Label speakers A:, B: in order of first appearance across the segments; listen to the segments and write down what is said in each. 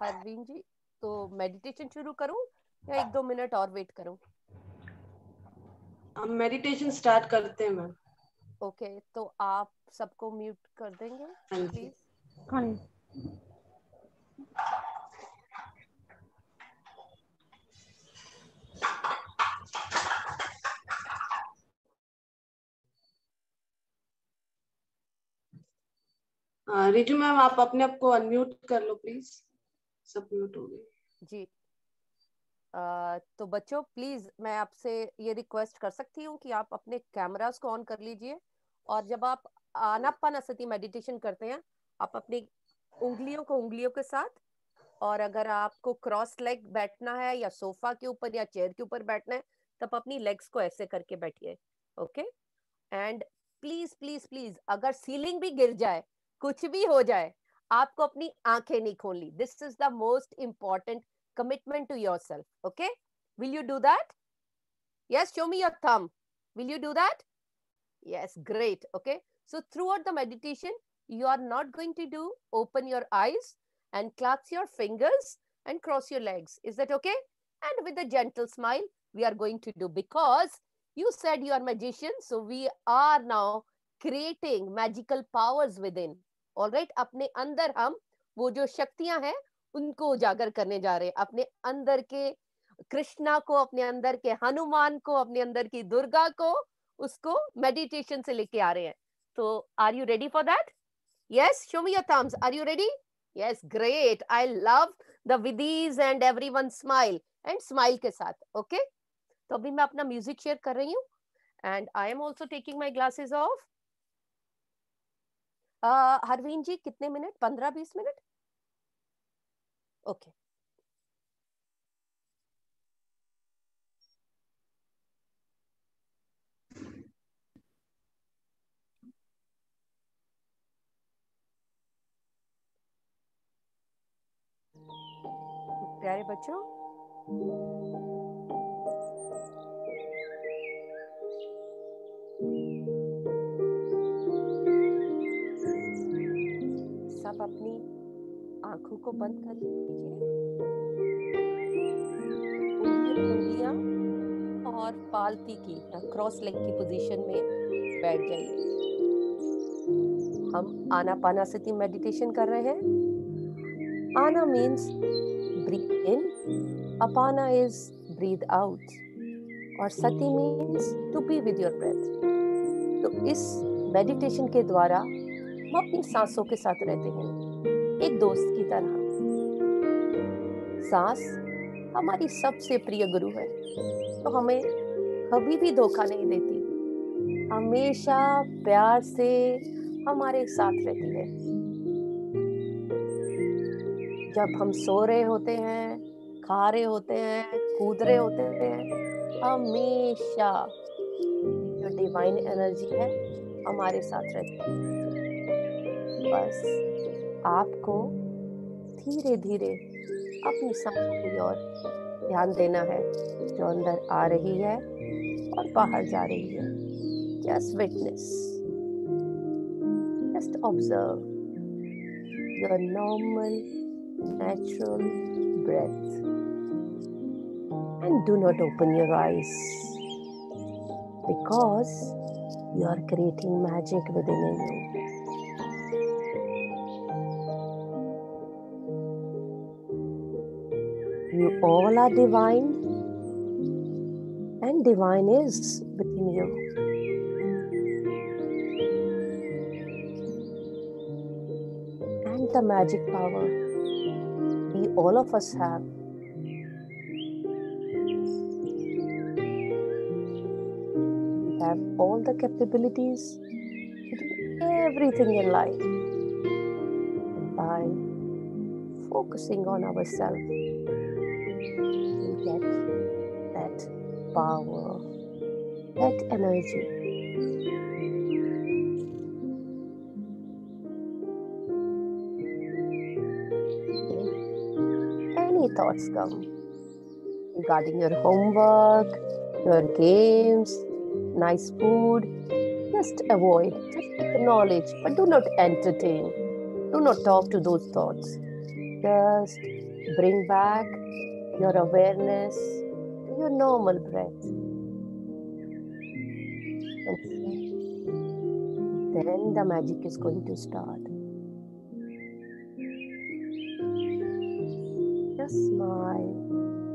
A: हरवीन जी, तो मेडिटेशन शुरू करूं या 1-2 मिनट और वेट करूं?
B: हम मेडिटेशन स्टार्ट करते हैं मैम।
A: ओके, तो आप सबको म्यूट कर देंगे
B: हाँ जी।
A: प्लीज।
C: हाँ।
B: रिजू मैम, आप अपने आप को अनम्यूट कर लो प्लीज। सब म्यूट हो गए
A: जी। तो बच्चों प्लीज मैं आपसे ये रिक्वेस्ट कर सकती हूँ कि आप अपने कैमरास को ऑन कर लीजिए, और जब आप आनापानसति मेडिटेशन करते हैं, आप अपनी उंगलियों को उंगलियों के साथ, और अगर आपको क्रॉस लेग बैठना है या सोफा के ऊपर या चेयर के ऊपर बैठना है, तब अपनी लेग्स को ऐसे करके बैठिए। Okay, and please please please, अगर सीलिंग भी गिर जाए, कुछ भी हो जाए, आपको अपनी आंखें नहीं खोलनी। This is the most important commitment to yourself. Okay, will you do that? Yes, show me your thumb. Will you do that? Yes, great. Okay, so throughout the meditation you are not going to do open your eyes and clasp your fingers and cross your legs. Is that okay? And with a gentle smile we are going to do, because you said you are magician, so we are now creating magical powers within. All right, अपने अंदर हम वो जो शक्तियां हैं उनको उजागर करने जा रहे हैं। अपने अंदर के कृष्णा को, अपने अंदर के हनुमान को, अपने अंदर की दुर्गा को, उसको मेडिटेशन से लेके आ रहे हैं। तो are you ready for that? Yes, show me your thumbs. Are you ready? Yes, great. I love the videos and everyone smile, and smile के साथ। ओके, तो अभी मैं अपना म्यूजिक शेयर कर रही हूँ, and I am also taking my glasses off. Harveen ji कितने मिनट? 15-20 मिनट? ओके। प्यारे बच्चों, सब अपनी आंखों को बंद कर लीजिए, उंगलियां और पालती की क्रॉस लेग की पोजीशन में बैठ जाइए। हम आनापानासति मेडिटेशन कर रहे हैं। आना मीन्स ब्रीथ इन, अपाना इज ब्रीथ आउट, और सति means to be with your breath. तो इस मेडिटेशन के द्वारा हम अपनी सांसों के साथ रहते हैं, एक दोस्त की तरह। सांस हमारी सबसे प्रिय गुरु है, तो हमें कभी भी धोखा नहीं देती, हमेशा प्यार से हमारे साथ रहती है। जब हम सो रहे होते हैं, खा रहे होते हैं, कूद रहे होते हैं, हमेशा जो डिवाइन एनर्जी है हमारे साथ रहती है। बस आपको धीरे धीरे अपनी सांसों की ओर ध्यान देना है, जो अंदर आ रही है और बाहर जा रही है। Just witness, just observe your normal, natural breath, and do not open your eyes, because you are creating magic within you. You all are divine, and divine is within you. And the magic power we all of us have. We have all the capabilities to do everything in life. And by focusing on ourselves, we get that power, that energy. Any thoughts come regarding your homework, your games, nice food, just avoid, just acknowledge, but do not entertain. Do not talk to those thoughts. Just Bring back your awareness to your normal breath. And then the magic is going to start. Just smile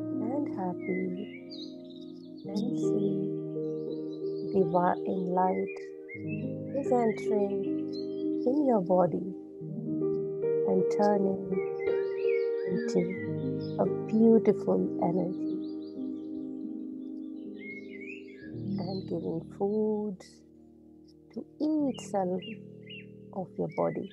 A: and happy and see divine light is entering in your body and turning into a beautiful energy and giving food to each cell of your body.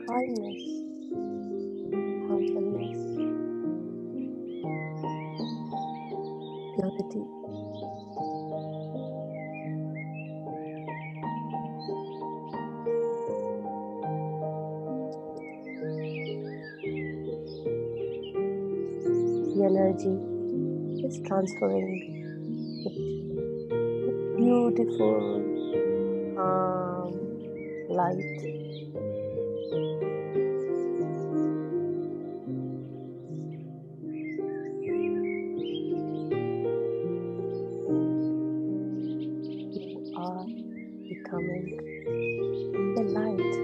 A: Kindness, humbleness, purity. The energy is transferring into a beautiful, calm light. You are becoming a light,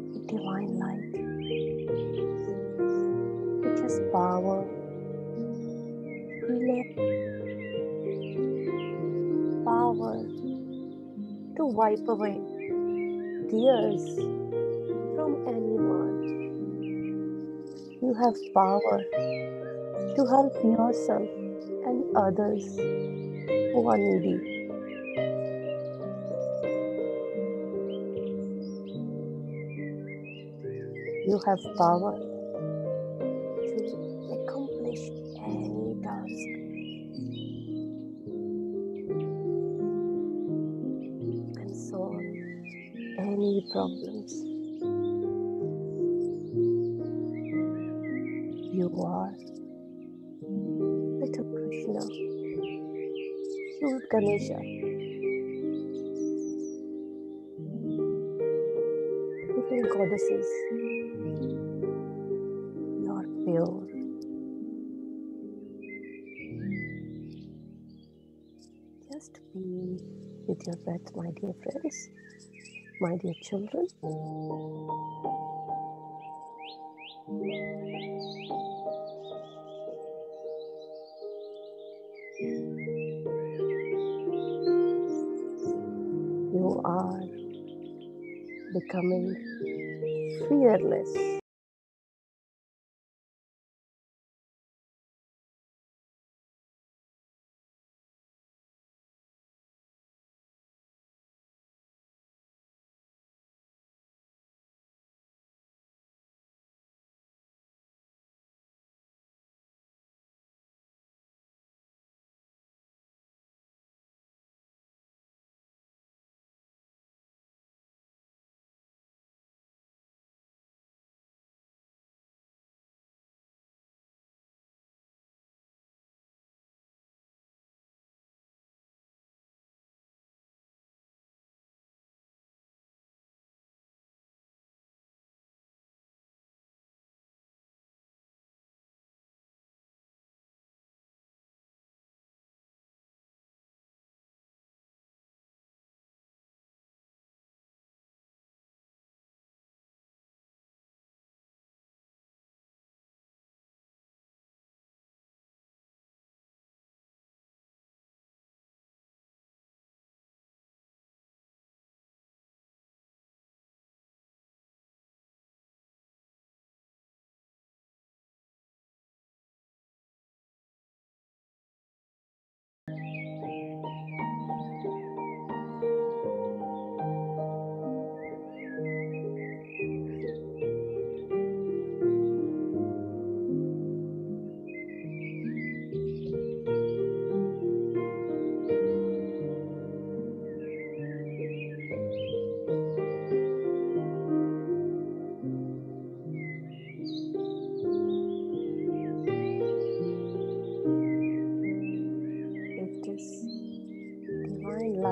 A: a divine light, which has power, healing, power to wipe away tears from anyone. You have power to help yourself and others who are needy. You have power to accomplish any task. You can solve any problems. You are little Krishna, cute Ganesha, little goddesses. You are pure. Just be with your breath, my dear friends, my dear children. You are becoming fearless.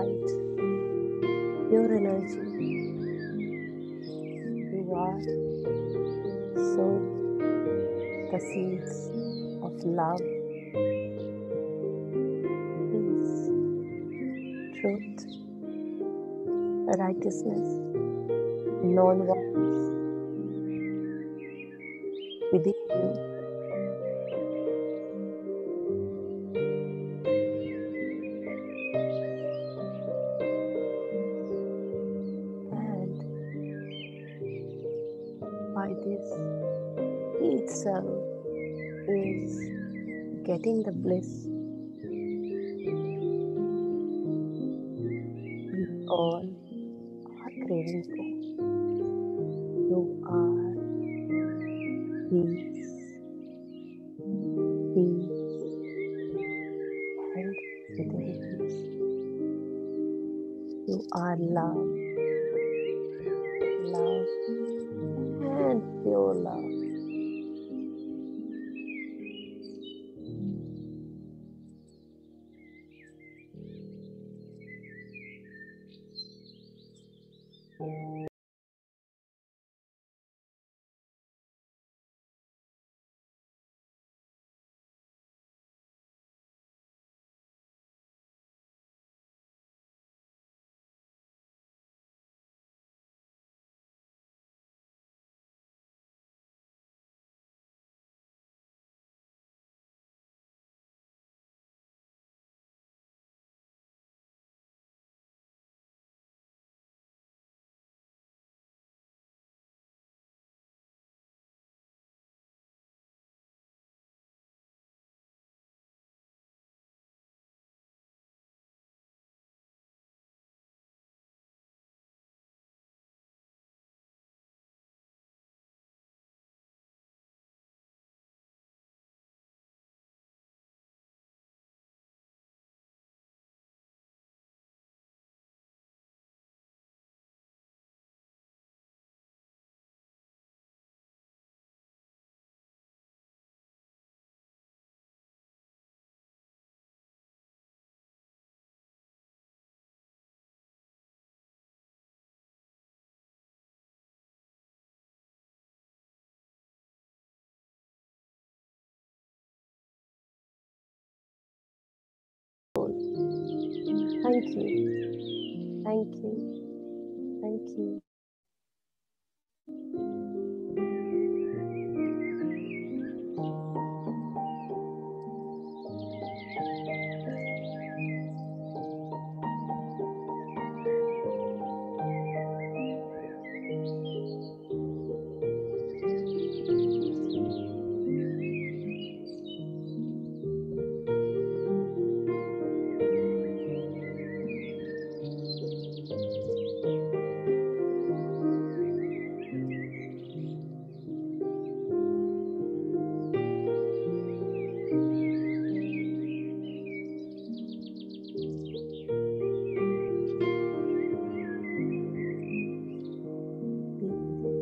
A: light, pure energy. You are sowing the seeds of love, peace, truth, righteousness, non-violence within you. And by this, he itself is getting the bliss we all are craving for. You are peace, peace, and within peace. You are love, love, and pure love. Thank you, thank you, thank you.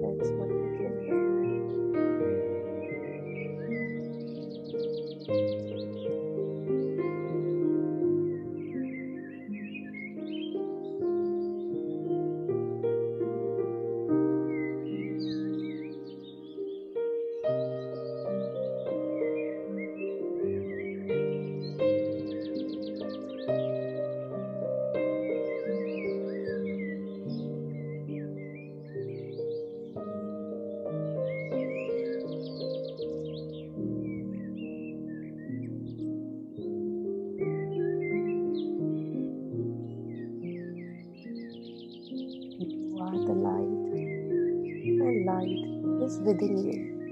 A: That's what we You are the light, and light is within you.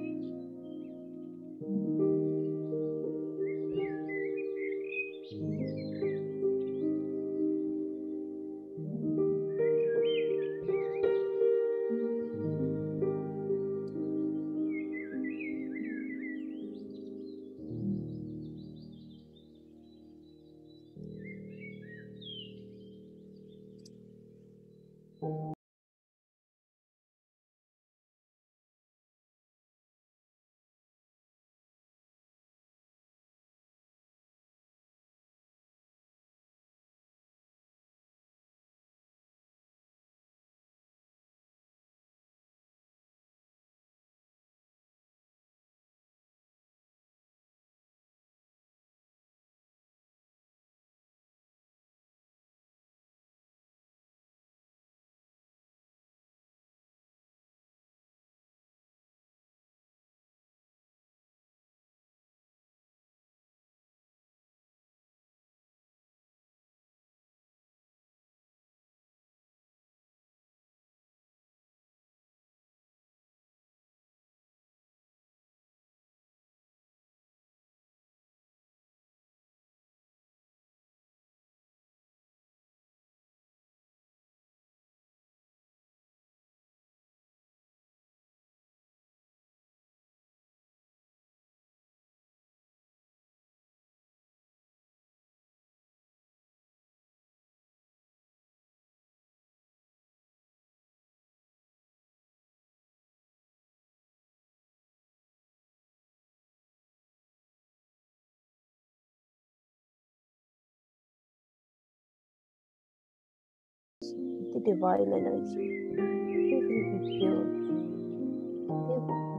A: the divine energy. They will be pure.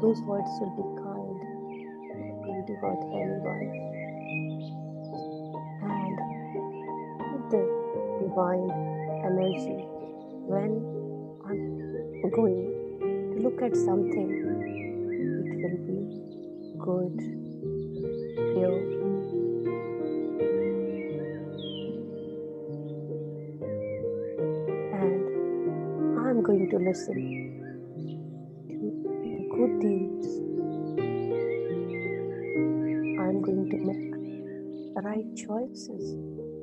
A: Those words will be kind, not going to hurt anyone. And with the divine energy, when I'm going to look at something, it will be good, pure. And I'm going to listen to good deeds. I'm going to make right choices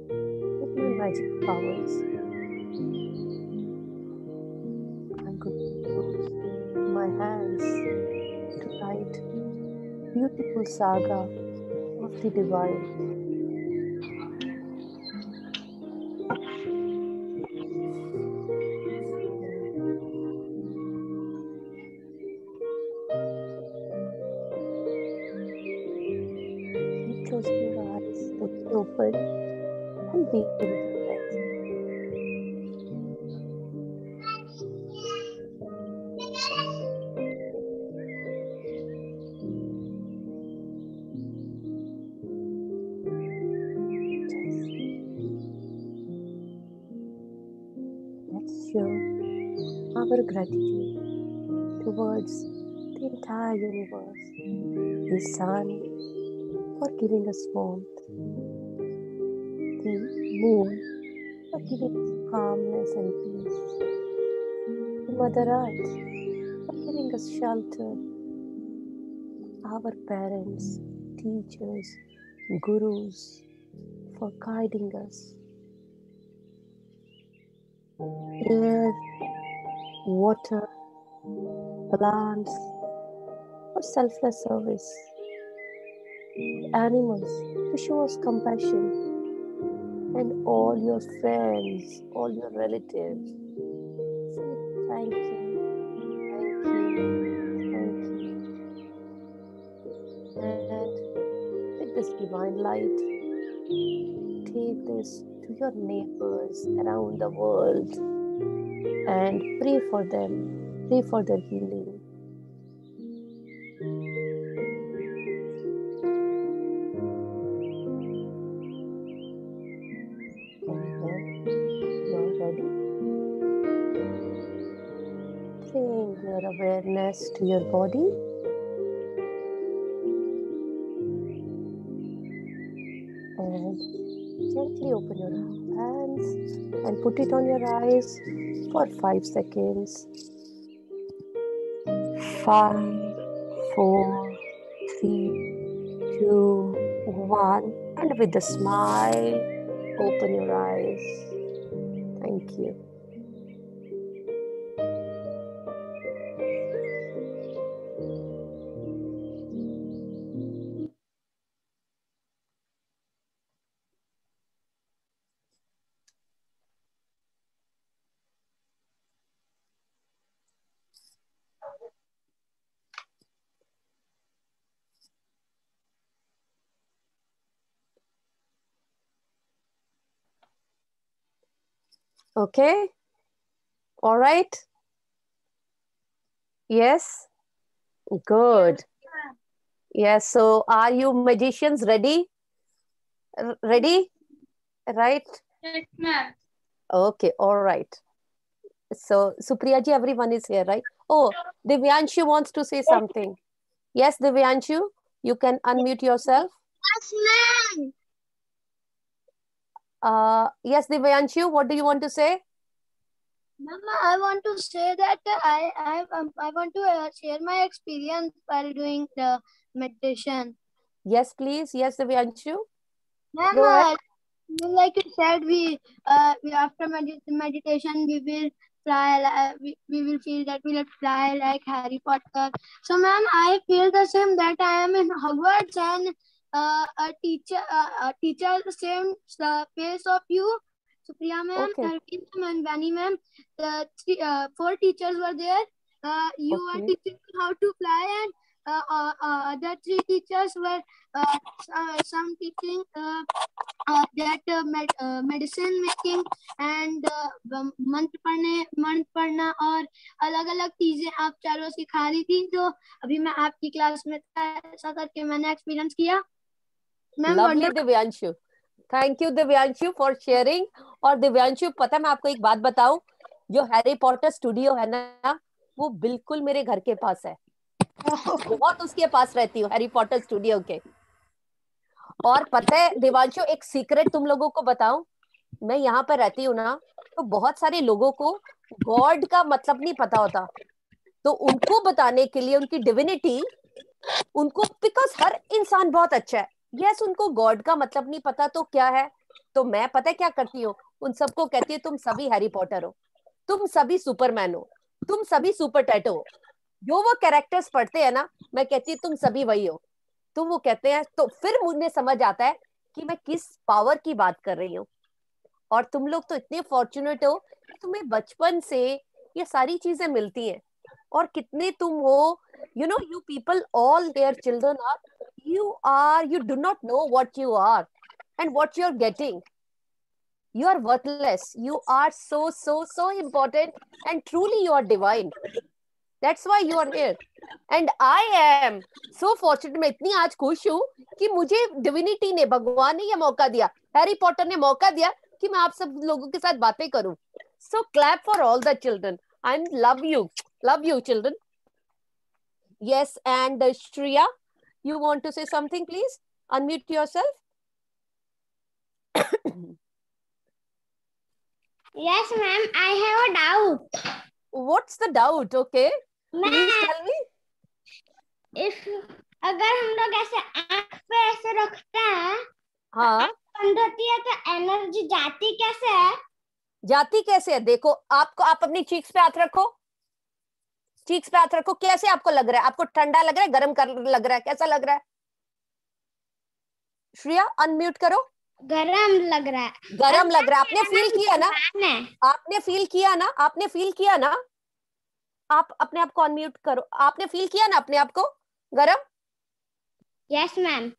A: with my magic powers. I'm going to use my hands to write beautiful saga of the divine. Keep closing your eyes, totally open, and be with your breath. Let's show our gratitude towards the entire universe, the sun for giving us warmth, the moon for giving us calmness and peace, the Mother Earth for giving us shelter, our parents, teachers, gurus for guiding us, air, water, plants for selfless service, animals to show us compassion, and all your friends, all your relatives. Say thank you, thank you, thank you. And with this divine light, take this to your neighbors around the world and pray for them, pray for their healing. And when you're ready, bring your awareness to your body. And gently open your hands and put it on your eyes for 5 seconds. 5, 4, 3, 2, 1. And with a smile, open your eyes. Thank you. Okay? All right? Yes? Good. Yes, so are you magicians ready? Ready? Right?
C: Yes, ma'am.
A: Okay, all right. So, Supriya ji, everyone is here, right? Oh, Divyanshu wants to say something. Yes, Divyanshu, you can unmute yourself.
C: Yes, ma'am.
A: Yes, Divyanshu, what do you want to say?
C: Mama, I want to say that I want to share my experience while doing the meditation.
A: Yes, please. Yes, Divyanshu.
C: Ma'am,
A: Go ahead.
C: like you said, we after meditation we will fly. We will feel that we will fly like Harry Potter. So, ma'am, I feel the same that I am in Hogwarts and a teacher the same the face of you. Supriya ma'am,
A: Okay.
C: Arvind ma'am, and Vani ma'am, the 4 teachers were there. You are
A: Okay.
C: teaching me how to fly, and the three teachers were some teaching that medicine making and मंत्र पढ़ना और अलग अलग चीजें आप चारों सिखा रही थी, तो अभी मैं आपकी क्लास में ऐसा करके मैंने एक्सपीरियंस किया।
A: Lovely Divyanshu, thank you Divyanshu for sharing. और दिव्यांशु, पता है मैं आपको एक बात बताऊं, जो हैरी पॉटर स्टूडियो है ना, वो बिल्कुल मेरे घर के पास है। बहुत उसके पास रहती हूँ, हैरी पॉटर स्टूडियो के। और पता है दिव्यांशु, एक सीक्रेट तुम लोगों को बताऊं, मैं यहाँ पर रहती हूँ ना, तो बहुत सारे लोगों को गॉड का मतलब नहीं पता होता, तो उनको बताने के लिए उनकी डिविनिटी, उनको, बिकॉज हर इंसान बहुत अच्छा है, यस, उनको गॉड का मतलब नहीं पता तो क्या है, तो मैं पता है क्या करती हूँ, उन सबको कहती है तुम सभी हैरी पॉटर हो, तुम सभी सुपरमैन हो, तुम सभी सुपर टैटो हो, जो वो कैरेक्टर्स पढ़ते हैं ना, मैं कहती हूँ तुम सभी वही हो। तो वो कहते हैं, तो फिर मुझे समझ आता है कि मैं किस पावर की बात कर रही हूँ। और तुम लोग तो इतने फॉर्चुनेट हो कि तुम्हें बचपन से ये सारी चीजें मिलती हैं। और कितने तुम हो, you know, you people, all their children are, you do not know what you are and what you're getting. You are worthless, you are so important, and truly you are divine. That's why you are here. And I am so fortunate, मैं इतनी आज खुश हूँ कि मुझे divinity ने, भगवान ने ये मौका दिया, हैरी पॉटर ने मौका दिया कि मैं आप सब लोगों के साथ बातें करूं। So clap for all the children. I love you children. Yes, and Shreya, you want to say something, please? Unmute yourself.
C: Yes, ma'am. I have a doubt.
A: What's the doubt? Okay, please tell me.
C: If अगर हम लोग ऐसे आँख पे ऐसे रखते हैं,
A: हाँ,
C: बंद होती है, तो एनर्जी जाती कैसे है?
A: जाती कैसे है? देखो, आप अपनी चीक्स पे हाथ रखो, चीक्स पे हाथ रखो, कैसे आपको लग रहा है? आपको ठंडा लग रहा है, गर्म लग रहा है, कैसा लग रहा है? श्रेया, अनम्यूट करो।
C: गरम लग रहा है।
A: गरम लग रहा है, आपने फील किया ना? आपने फील किया ना? आपने फील किया ना? आप अपने आप को अनम्यूट करो। आपने फील किया ना अपने आप को गरम?
C: Yes ma'am.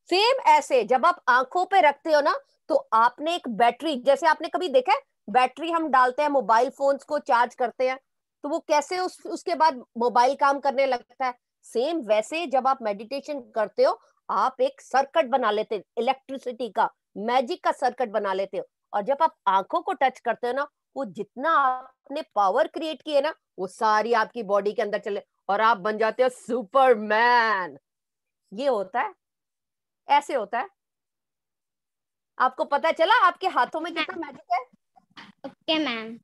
A: सेम ऐसे जब आप आंखों पे रखते हो ना, तो आपने एक बैटरी, जैसे आपने कभी देखा है बैटरी हम डालते हैं मोबाइल फोन्स को चार्ज करते हैं, तो वो कैसे उसके बाद मोबाइल काम करने लगता है, सेम वैसे जब आप मेडिटेशन करते हो, आप एक सर्किट बना लेते हो, इलेक्ट्रिसिटी का, मैजिक का सर्किट बना लेते हो। और जब आप आंखों को टच करते हो ना, वो जितना आपने पावर क्रिएट किए ना, वो सारी आपकी बॉडी के अंदर चले और आप बन जाते हो सुपरमैन। ये होता है, ऐसे होता है। आपको पता चला आपके हाथों में कितना मैजिक है?
C: Okay ma'am.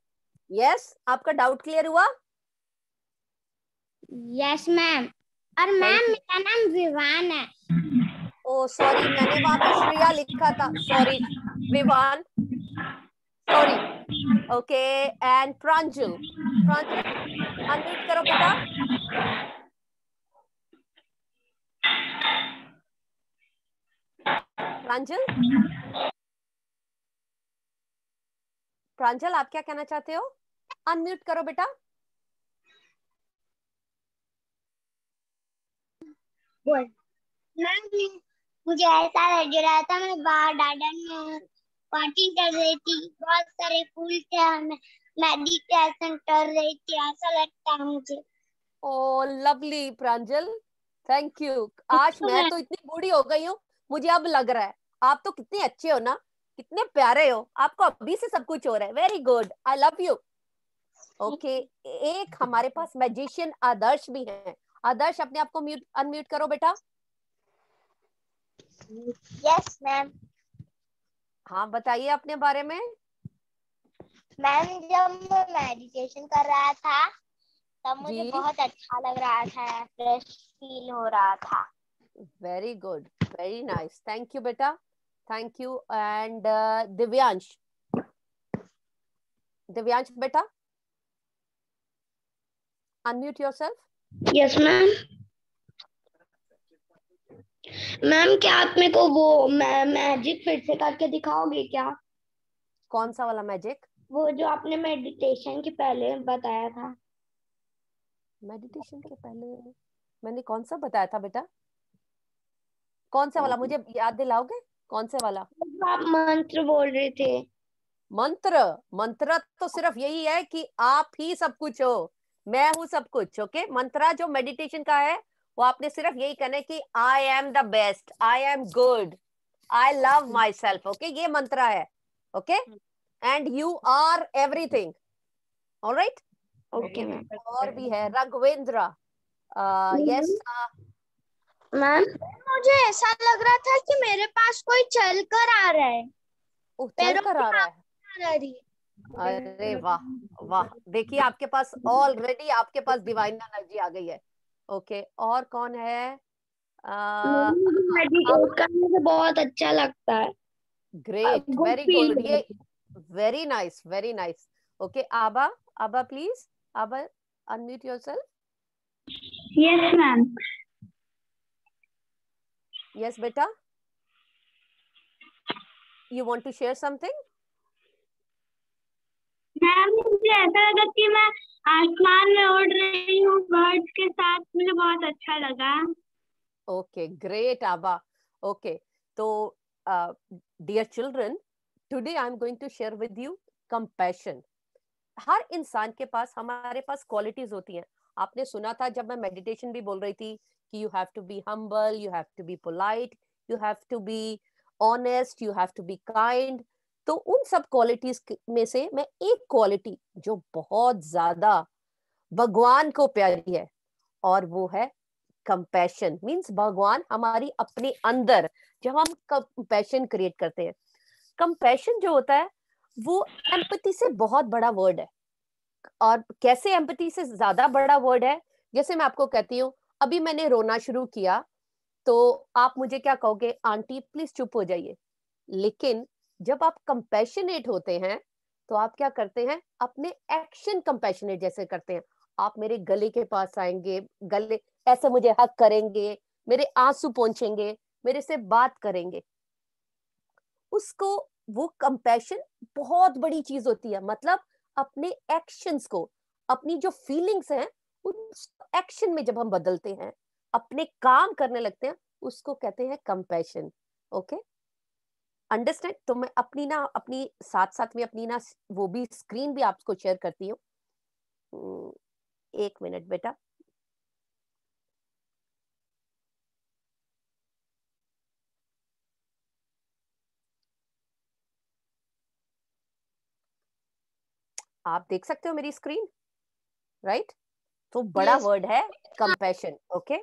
A: यस, आपका डाउट क्लियर हुआ?
C: Yes ma'am. और मैम मेरा नाम विवान है।
A: ओ सॉरी, मैंने वहां पे श्रेया लिखा था, sorry Vivan, sorry. Okay, and Pranjal, unmute करो बेटा। प्रांजल, आप क्या कहना चाहते हो? अनम्यूट करो बेटा।
C: मैम मुझे ऐसा लग रहा था मैं बाहर गार्डन में पार्टी कर रही थी, बहुत सारे फूल थे, मैं मेडिटेशन कर रही थी, ऐसा लगता है मुझे।
A: Oh lovely Pranjal, thank you. आज मैं तो इतनी बूढ़ी हो गई हूँ, मुझे अब लग रहा है आप तो कितने अच्छे हो ना, कितने प्यारे हो, आपको अभी से सब कुछ हो रहा है। Very good, I love you. Okay, एक हमारे पास मैजिशियन आदर्श भी है। आदर्श, अपने आप को अनम्यूट करो बेटा।
C: Yes ma'am.
A: हाँ, बताइए अपने बारे में।
C: मैम जब मैं मेडिटेशन कर रहा था तब मुझे
A: जी,
C: बहुत अच्छा लग रहा था, फ्रेश फील हो रहा था।
A: Very good, very nice, thank you बेटा, thank you. And Divyansh, Divyansh बेटा, unmute yourself.
C: Yes ma'am. Ma'am क्या आप मेरे को वो मैजिक फिर से करके दिखाओगे क्या?
A: कौन सा वाला मैजिक?
C: वो जो आपने मेडिटेशन के पहले बताया था।
A: मेडिटेशन के पहले मैंने कौन सा बताया था बेटा? कौन सा वाला, मुझे याद दिलाओगे? कौन से वाला?
C: आप मंत्र बोल रहे थे।
A: मंत्र? मंत्र तो सिर्फ यही है कि आप ही सब कुछ हो, मैं हूं सब कुछ। ओके, मंत्रा जो मेडिटेशन का है वो आपने सिर्फ यही कहना है कि I am the best, I am good, I love myself. Okay, ये मंत्रा है। Okay, and you are everything. Alright.
C: Okay ma'am.
A: और भी है राघवेंद्र। यस
C: मैम मुझे ऐसा लग रहा था कि मेरे पास कोई चल कर आ रहा है,
A: चल
C: पैरों
A: कर
C: की
A: आ रहा है।
C: आवाज आ रही है।
A: अरे वाह वाह, देखिए आपके पास ऑलरेडी आपके पास डिवाइन एनर्जी आ गई है। ओके, और कौन है? अब
C: मेडिटेट करने से बहुत अच्छा लगता है,
A: great,
C: good
A: very
C: feel
A: good, ये
C: करती
A: very nice, very nice. Okay, Aaba, Aaba please, Aaba unmute yourself.
C: है। Yes ma'am.
A: यस बेटा, you want to share something?
C: Ma'am मुझे ऐसा लगा कि मैं आसमान में उड़ रही हूँ बर्ड्स के साथ, मुझे बहुत अच्छा लगा।
A: ओके ग्रेट आबा। ओके, तो dear children, today I am going to share with you compassion. हर इंसान के पास, हमारे पास क्वालिटीज होती हैं। आपने सुना था जब मैं मेडिटेशन भी बोल रही थी कि you have to be humble, you have to be polite, you have to be honest, you have to be kind. तो उन सब क्वालिटीज में से मैं एक क्वालिटी जो बहुत ज्यादा भगवान को प्यारी है, और वो है कंपैशन। मींस भगवान हमारी अपने अंदर जब हम कंपैशन क्रिएट करते हैं, कंपैशन जो होता है वो एम्पैथी से बहुत बड़ा वर्ड है। और कैसे एम्पैथी से ज्यादा बड़ा वर्ड है? जैसे मैं आपको कहती हूँ, अभी मैंने रोना शुरू किया, तो आप मुझे क्या कहोगे? आंटी प्लीज चुप हो जाइए। लेकिन जब आप कंपैशनेट होते हैं तो आप क्या करते हैं? अपने एक्शन कंपैशनेट जैसे करते हैं। आप मेरे गले के पास आएंगे, गले ऐसे मुझे हक करेंगे, मेरे आंसू पोंछेंगे, मेरे से बात करेंगे। उसको, वो कंपैशन बहुत बड़ी चीज होती है। मतलब अपने एक्शंस को, अपनी जो फीलिंग्स हैं उस एक्शन में जब हम बदलते हैं, अपने काम करने लगते हैं, उसको कहते हैं कंपैशन। Okay, understand? तो मैं अपनी ना, अपनी साथ साथ में अपनी ना वो भी स्क्रीन भी आपको शेयर करती हूँ। एक मिनट बेटा। आप देख सकते हो मेरी स्क्रीन, राइट? तो बड़ा
B: Yes.
A: वर्ड है कंपैशन। ओके,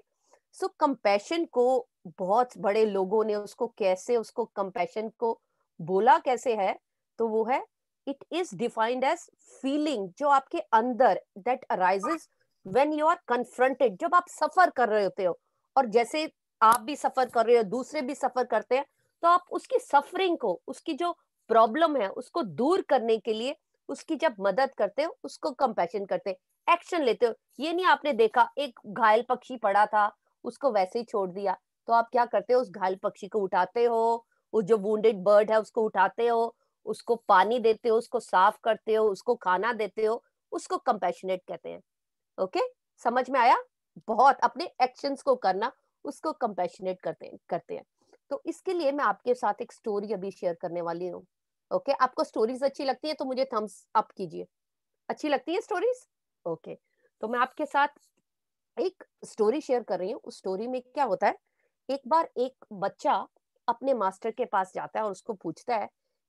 A: सो कंपैशन को बहुत बड़े लोगों ने उसको कैसे, उसको कंपैशन को बोला कैसे है, तो वो है, it is defined as feeling जो आपके अंदर that arises when you are confronted, जब आप सफर कर रहे होते हो। और जैसे आप भी सफर कर रहे हो, दूसरे भी सफर करते हैं, तो आप उसकी सफरिंग को, उसकी जो प्रॉब्लम है उसको दूर करने के लिए उसकी जब मदद करते हो, उसको कंपैशन करते हैं, एक्शन लेते हो। ये नहीं आपने देखा एक घायल पक्षी पड़ा था, उसको वैसे ही छोड़ दिया, तो आप क्या करते हो? उस घायल पक्षी को उठाते हो, वो जो वुंडेड बर्ड है उसको उठाते हो, उसको पानी देते हो, उसको साफ करते हो, उसको खाना देते हो, उसको कंपैशनेट कहते हैं। ओके, समझ में आया? बहुत अपने एक्शंस को करना, उसको कंपैशनेट करते हैं। तो इसके लिए मैं आपके साथ एक स्टोरी अभी शेयर करने वाली हूँ। ओके, आपको स्टोरीज अच्छी लगती है तो मुझे थम्स अप कीजिए। अच्छी लगती है स्टोरीज? ओके, तो मैं आपके साथ एक स्टोरी शेयर कर रही हूँ। उस स्टोरी में क्या होता है, एक बार एक बच्चा अपने मास्टर के पास जाता है और उसको पूछता है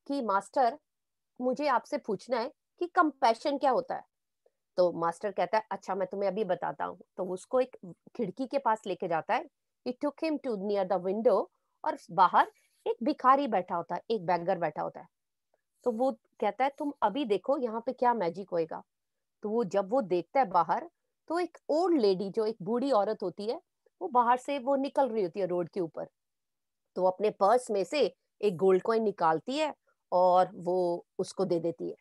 A: कि मास्टर, मुझे आपसे पूछना है कि कंपैशन क्या होता है। तो मास्टर कहता है, अच्छा मैं तुम्हें अभी बताता हूँ। तो उसको एक खिड़की के पास लेके जाता है। He took him to near the window, और बाहर एक भिखारी बैठा होता है, एक बैगर बैठा होता है। तो वो कहता है, तुम अभी देखो यहाँ पे क्या मैजिक होएगा। तो वो जब वो देखता है बाहर, तो एक ओल्ड लेडी, जो एक बूढ़ी औरत होती है, वो बाहर से वो निकल रही होती है रोड के ऊपर। तो अपने पर्स में से एक गोल्ड कॉइन निकालती है और वो उसको दे देती है।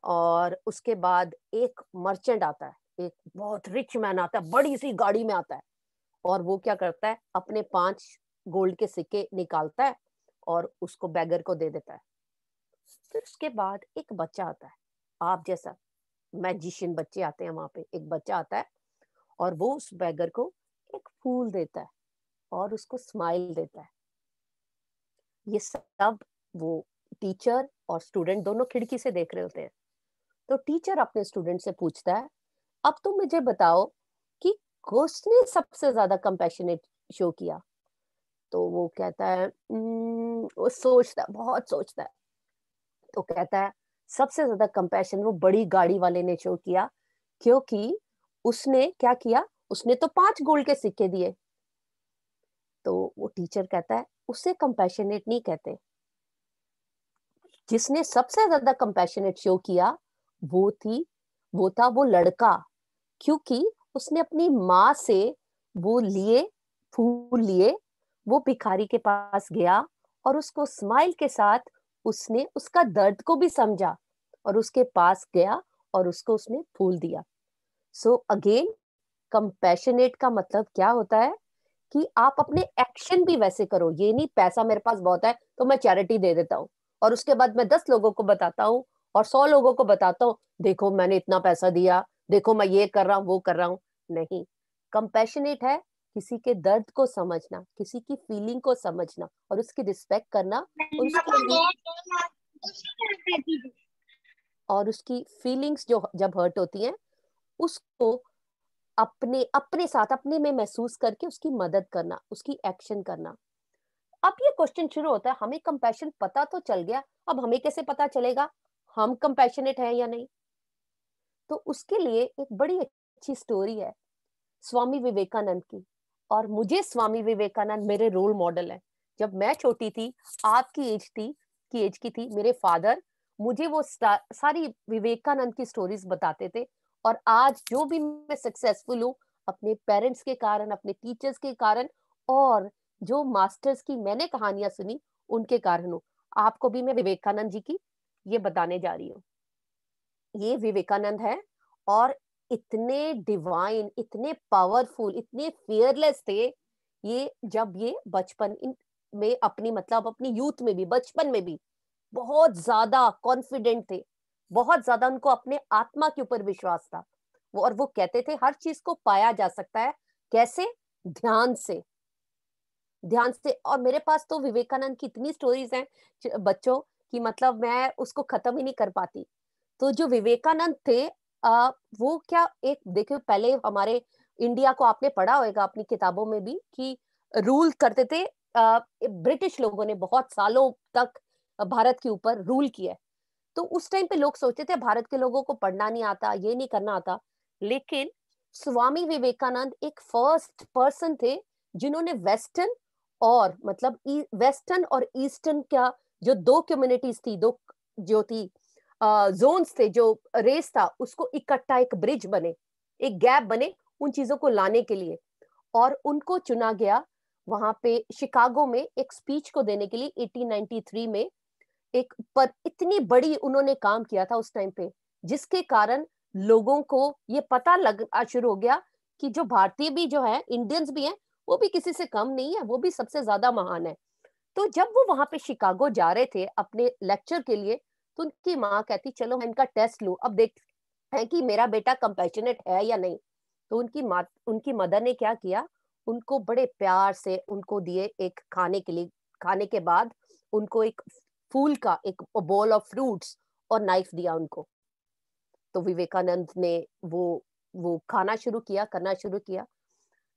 A: और उसके बाद एक मर्चेंट आता है, एक बहुत रिच मैन आता है, बड़ी सी गाड़ी में आता है। और वो क्या करता है, अपने 5 गोल्ड के सिक्के निकालता है और उसको बैगर को दे देता है। फिर उसके बाद एक बच्चा आता है, आप जैसा मैजिशियन बच्चे आते हैं, वहां पे एक बच्चा आता है और वो उस बैगर को एक फूल देता है और उसको स्माइल देता है। ये सब वो टीचर और स्टूडेंट दोनों खिड़की से देख रहे होते हैं। तो टीचर अपने स्टूडेंट से पूछता है, अब तुम मुझे बताओ कि किसने सबसे ज्यादा कंपैशनेट शो किया। तो वो कहता है वो सोचता है, बहुत सोचता है, तो कहता है सबसे ज्यादा कंपैशन वो बड़ी गाड़ी वाले ने शो किया, क्योंकि उसने क्या किया, उसने तो 5 गोल्ड के सिक्के दिए। तो वो टीचर कहता है उसे कंपैशनेट नहीं कहते, जिसने सबसे ज्यादा कंपैशनेट शो किया वो था वो लड़का, क्योंकि उसने अपनी माँ से वो फूल लिए, वो भिखारी के पास गया और उसको स्माइल के साथ उसने उसका दर्द को भी समझा और उसके पास गया और उसको उसने फूल दिया। सो अगेन कंपैशनेट का मतलब क्या होता है कि आप अपने एक्शन भी वैसे करो। ये नहीं पैसा मेरे पास बहुत है तो मैं चैरिटी दे देता हूँ और उसके बाद मैं 10 लोगों को बताता हूँ और 100 लोगों को बताता हूँ, देखो मैंने इतना पैसा दिया, देखो मैं ये कर रहा हूँ वो कर रहा हूँ। नहीं, कंपैशनेट है किसी के दर्द को समझना, किसी की फीलिंग को समझना और उसकी रिस्पेक्ट करना और उसकी फीलिंग्स जो जब हर्ट होती हैं उसको अपने अपने साथ अपने में महसूस करके उसकी मदद करना, उसकी एक्शन करना। अब ये क्वेश्चन शुरू होता है, हमें कंपैशन पता तो चल गया, अब हमें कैसे पता चलेगा हम कंपैशनेट हैं या नहीं। तो उसके लिए एक बड़ी अच्छी स्टोरी है स्वामी विवेकानंद की, और मुझे स्वामी विवेकानंद मेरे रोल मॉडल है। जब मैं छोटी थी, आपकी एज की थी, मेरे फादर मुझे वो सारी विवेकानंद की स्टोरीज बताते थे, और आज जो भी मैं सक्सेसफुल हूँ अपने पेरेंट्स के कारण, अपने टीचर्स के कारण, और जो मास्टर्स की मैंने कहानियां सुनी उनके कारण हूँ। आपको भी मैं विवेकानंद जी की ये बताने जा रही हूँ। ये विवेकानंद है और इतने डिवाइन, इतने पावरफुल, इतने फियरलेस थे। ये जब ये बचपन में अपनी मतलब अपनी यूथ में भी, बचपन में भी बहुत ज्यादा कॉन्फिडेंट थे, बहुत ज्यादा उनको अपने आत्मा के ऊपर विश्वास था वो, और वो कहते थे हर चीज को पाया जा सकता है, कैसे? ध्यान से, ध्यान से। और मेरे पास तो विवेकानंद की इतनी स्टोरीज हैं बच्चों की, मतलब मैं उसको खत्म ही नहीं कर पाती। तो जो विवेकानंद थे वो क्या, एक देखो पहले हमारे इंडिया को आपने पढ़ा होगा अपनी किताबों में भी कि रूल करते थे ब्रिटिश लोगों ने बहुत सालों तक भारत के ऊपर रूल किया। तो उस टाइम पे लोग सोचते थे भारत के लोगों को पढ़ना नहीं आता, ये नहीं करना आता, लेकिन स्वामी विवेकानंद एक फर्स्ट पर्सन थे जिन्होंने वेस्टर्न और मतलब वेस्टर्न और ईस्टर्न का जो दो कम्युनिटीज थी, दो जो थी जोन्स थे, जो रेस था, उसको इकट्ठा एक ब्रिज बने, एक गैप बने उन चीजों को लाने के लिए, और उनको चुना गया वहां पे शिकागो में एक स्पीच को देने के लिए 1893 में। एक पर इतनी बड़ी उन्होंने काम किया था उस टाइम पे, जिसके कारण लोगों को ये पता लगना शुरू हो गया कि जो भारतीय भी जो है, इंडियंस भी हैं, वो भी किसी से कम नहीं है, वो भी सबसे ज्यादा महान है। तो जब वो वहां पे शिकागो जा रहे थे अपने लेक्चर के लिए, तो उनकी माँ कहती चलो मैं इनका टेस्ट लूं, अब देख है कि मेरा बेटा कंपैशनेट है या नहीं। तो उनकी मदर ने क्या किया, उनको बड़े प्यार से उनको दिए एक खाने के लिए, खाने के बाद उनको एक फूल का एक बोल ऑफ फ्रूट्स और नाइफ दिया उनको। तो विवेकानंद ने वो खाना शुरू किया, करना शुरू किया,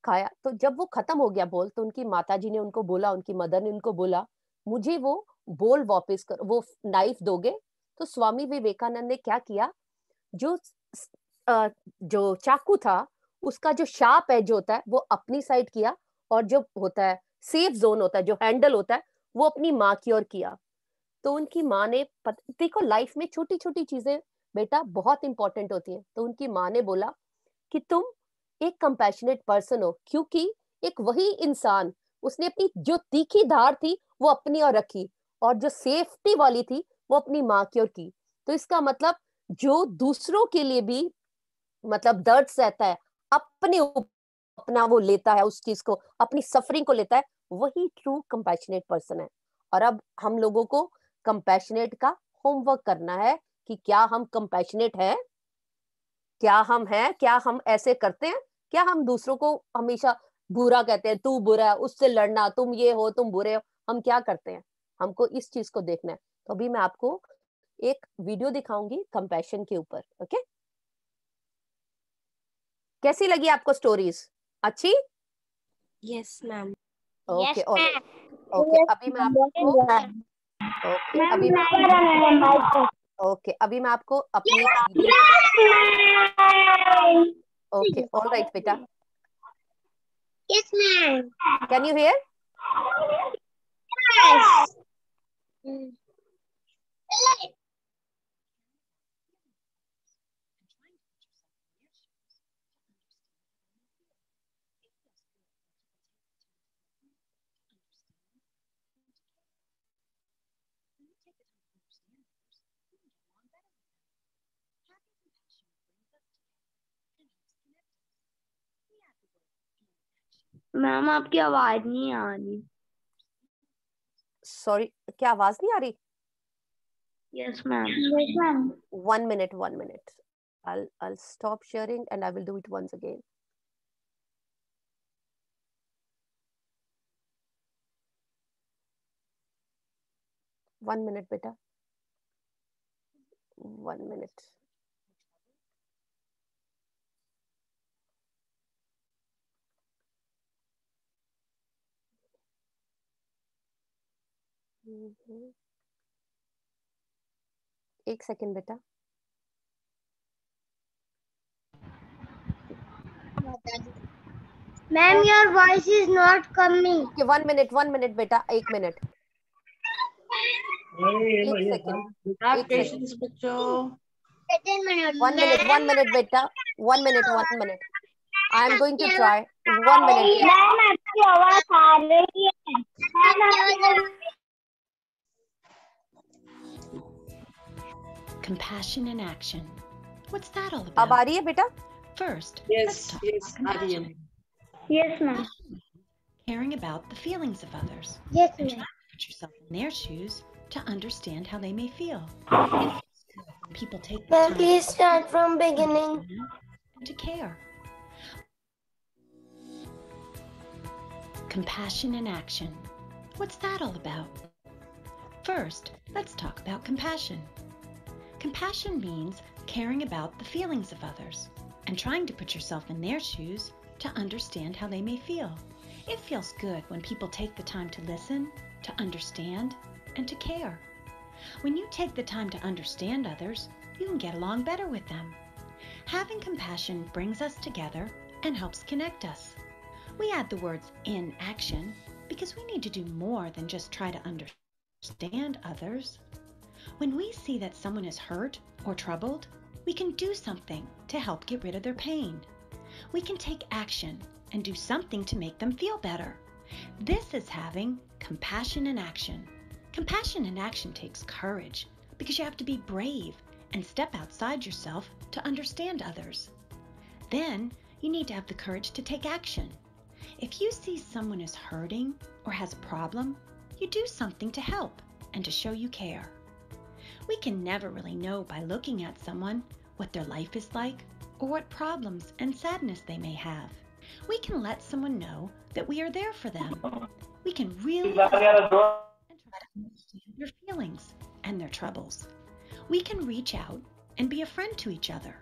A: खाया। तो जब वो खत्म हो गया बोल, तो उनकी माताजी ने उनको बोला, उनकी मदर ने उनको बोला मुझे वो बोल वापस कर, वो नाइफ दोगे? तो स्वामी विवेकानंद ने क्या किया, जो जो चाकू था उसका जो शार्प एज होता है वो अपनी साइड किया, और जो होता है सेफ जोन होता है, जो हैंडल होता है, वो अपनी माँ की ओर किया। तो उनकी माँ ने देखो लाइफ में छोटी छोटी चीजें बेटा बहुत इंपॉर्टेंट होती हैं। तो उनकी माँ ने बोला कि तुम एक कंपैशनेट पर्सन हो, क्योंकि एक वही इंसान, उसने अपनी जो तीखी धार थी वो अपनी ओर रखी, और जो सेफ्टी वाली थी वो अपनी माँ की ओर की। तो इसका मतलब जो दूसरों के लिए भी मतलब दर्द सहता है, अपने अपना वो लेता है, उस चीज को, अपनी सफरिंग को लेता है, वही ट्रू कंपैशनेट पर्सन है। और अब हम लोगों को कंपैशनेट का होमवर्क करना है कि क्या हम कंपैशनेट हैं, क्या हम हैं, क्या हम ऐसे करते हैं क्या हम दूसरों को हमेशा बुरा कहते हैं, तू बुरा है, उससे लड़ना, तुम ये हो, तुम बुरे हो? हम क्या करते हैं? हमको इस चीज को देखना है। तो अभी मैं आपको एक वीडियो दिखाऊंगी कंपैशन के ऊपर। ओके, कैसी लगी आपको स्टोरीज? अच्छी?
D: Yes ma'am.
A: Okay,
C: Yes, ma'am.
A: Okay,
C: Yes,
A: अभी मैं
C: ma'am.
A: आपको ओके अभी मैं ओके अभी मैं आपको अपनी एक वीडियो ओके ऑल राइट बेटा,
C: Yes, ma'am.
A: Can you here?
C: Yes. Ma'am आपकी आवाज नहीं आ रही।
A: सॉरी, क्या आवाज नहीं आ रही?
C: Yes ma'am. Yes ma'am.
A: 1 minute, 1 minute. I'll stop sharing and I will do it once again. One minute, beta. 1 minute. एक सेकेंड बेटा।
C: Ma'am, your voice is not coming.
A: Okay, 1 minute बेटा, 1 minute, एक second,
B: Have
A: एक
B: patience बच्चों।
A: 1 minute बेटा, 1 minute. I am going to try. 1 minute.
C: Ma'am आपकी आवाज आ रही है। मैम आपकी
E: Compassion in action. What's that all
A: अब आ
E: about?
A: रही है बेटा?
E: First,
B: Yes,
E: let's talk
B: yes,
E: about
B: आ रही है।
E: compassion.
C: Yes ma'am.
E: Caring about the feelings of others
C: Yes
E: and
C: ma'am.
E: trying to put yourself in their shoes to understand how they may feel. It feels good when people take the time
D: Please start from
E: to
D: beginning.
E: understand and to care. Compassion in action. What's that all about? First, let's talk about compassion. Compassion means caring about the feelings of others and trying to put yourself in their shoes to understand how they may feel. It feels good when people take the time to listen, to understand, and to care. When you take the time to understand others, you can get along better with them. Having compassion brings us together and helps connect us. We add the words in action because we need to do more than just try to understand others. When we see that someone is hurt or troubled, we can do something to help get rid of their pain. We can take action and do something to make them feel better. This is having compassion in action. Compassion in action takes courage because you have to be brave and step outside yourself to understand others. Then you need to have the courage to take action. If you see someone is hurting or has a problem, you do something to help and to show you care. We can never really know by looking at someone what their life is like or what problems and sadness they may have. We can let someone know that we are there for them. We can really listen and try to understand their feelings and their troubles. We can reach out and be a friend to each other.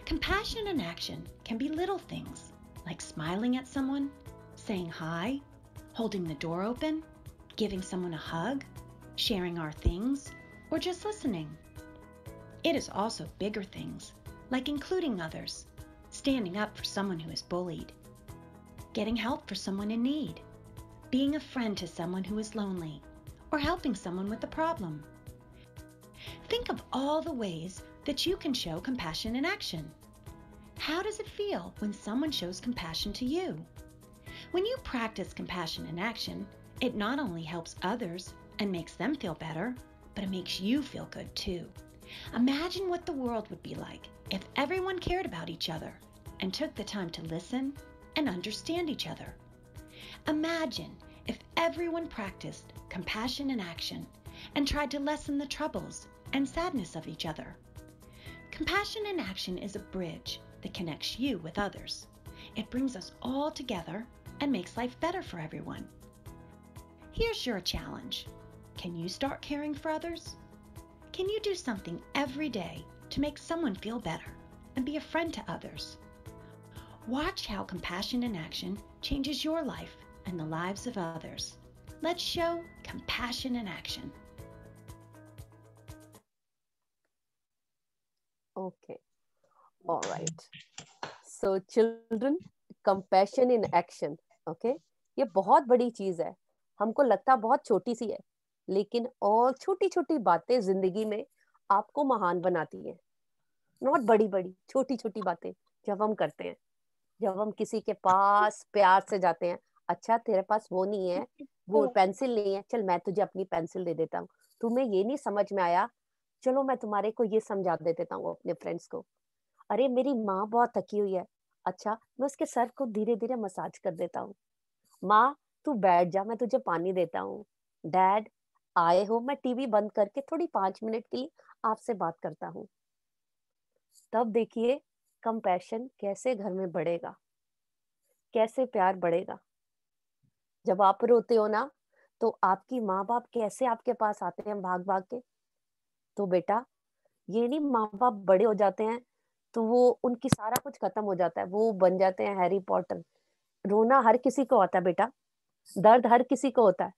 E: Compassion in action can be little things like smiling at someone, saying hi, holding the door open, giving someone a hug, sharing our things, or just listening. It is also bigger things, like including others, standing up for someone who is bullied, getting help for someone in need, being a friend to someone who is lonely, or helping someone with a problem. Think of all the ways that you can show compassion in action. How does it feel when someone shows compassion to you? When you practice compassion in action, it not only helps others and makes them feel better, but it makes you feel good too. Imagine what the world would be like if everyone cared about each other and took the time to listen and understand each other. Imagine if everyone practiced compassion in action and tried to lessen the troubles and sadness of each other. Compassion in action is a bridge that connects you with others. It brings us all together and makes life better for everyone. Here's your challenge. Can you start caring for others? Can you do something every day to make someone feel better and be a friend to others? Watch how compassion in action changes your life and the lives of others. Let's show compassion in action.
A: Okay. All right. So children, compassion in action. Okay. ये बहुत बड़ी चीज है. हमको लगता बहुत छोटी सी है, लेकिन और छोटी छोटी बातें जिंदगी में आपको महान बनाती हैं. नॉट बड़ी बड़ी, छोटी छोटी बातें जब हम करते हैं, जब हम किसी के पास प्यार से जाते हैं. अच्छा तेरे पास वो नहीं है, वो पेंसिल नहीं है, चल मैं तुझे अपनी पेंसिल दे देता हूँ. तुम्हें ये नहीं समझ में आया, चलो मैं तुम्हारे को ये समझा दे देता हूँ अपने फ्रेंड्स को. अरे मेरी माँ बहुत थकी हुई है, अच्छा मैं उसके सर को धीरे धीरे मसाज कर देता हूँ. माँ तू बैठ जा, मैं तुझे पानी देता हूँ. डैड आए हो, मैं टीवी बंद करके थोड़ी 5 मिनट के लिए आपसे बात करता हूँ. तब देखिए कंपैशन कैसे घर में बढ़ेगा, कैसे प्यार बढ़ेगा. जब आप रोते हो ना, तो आपकी माँ बाप कैसे आपके पास आते हैं भाग भाग के. तो बेटा ये नहीं माँ बाप बड़े हो जाते हैं तो वो उनकी सारा कुछ खत्म हो जाता है, वो बन जाते हैं हैरी पॉटर. रोना हर किसी को आता है बेटा, दर्द हर किसी को होता है.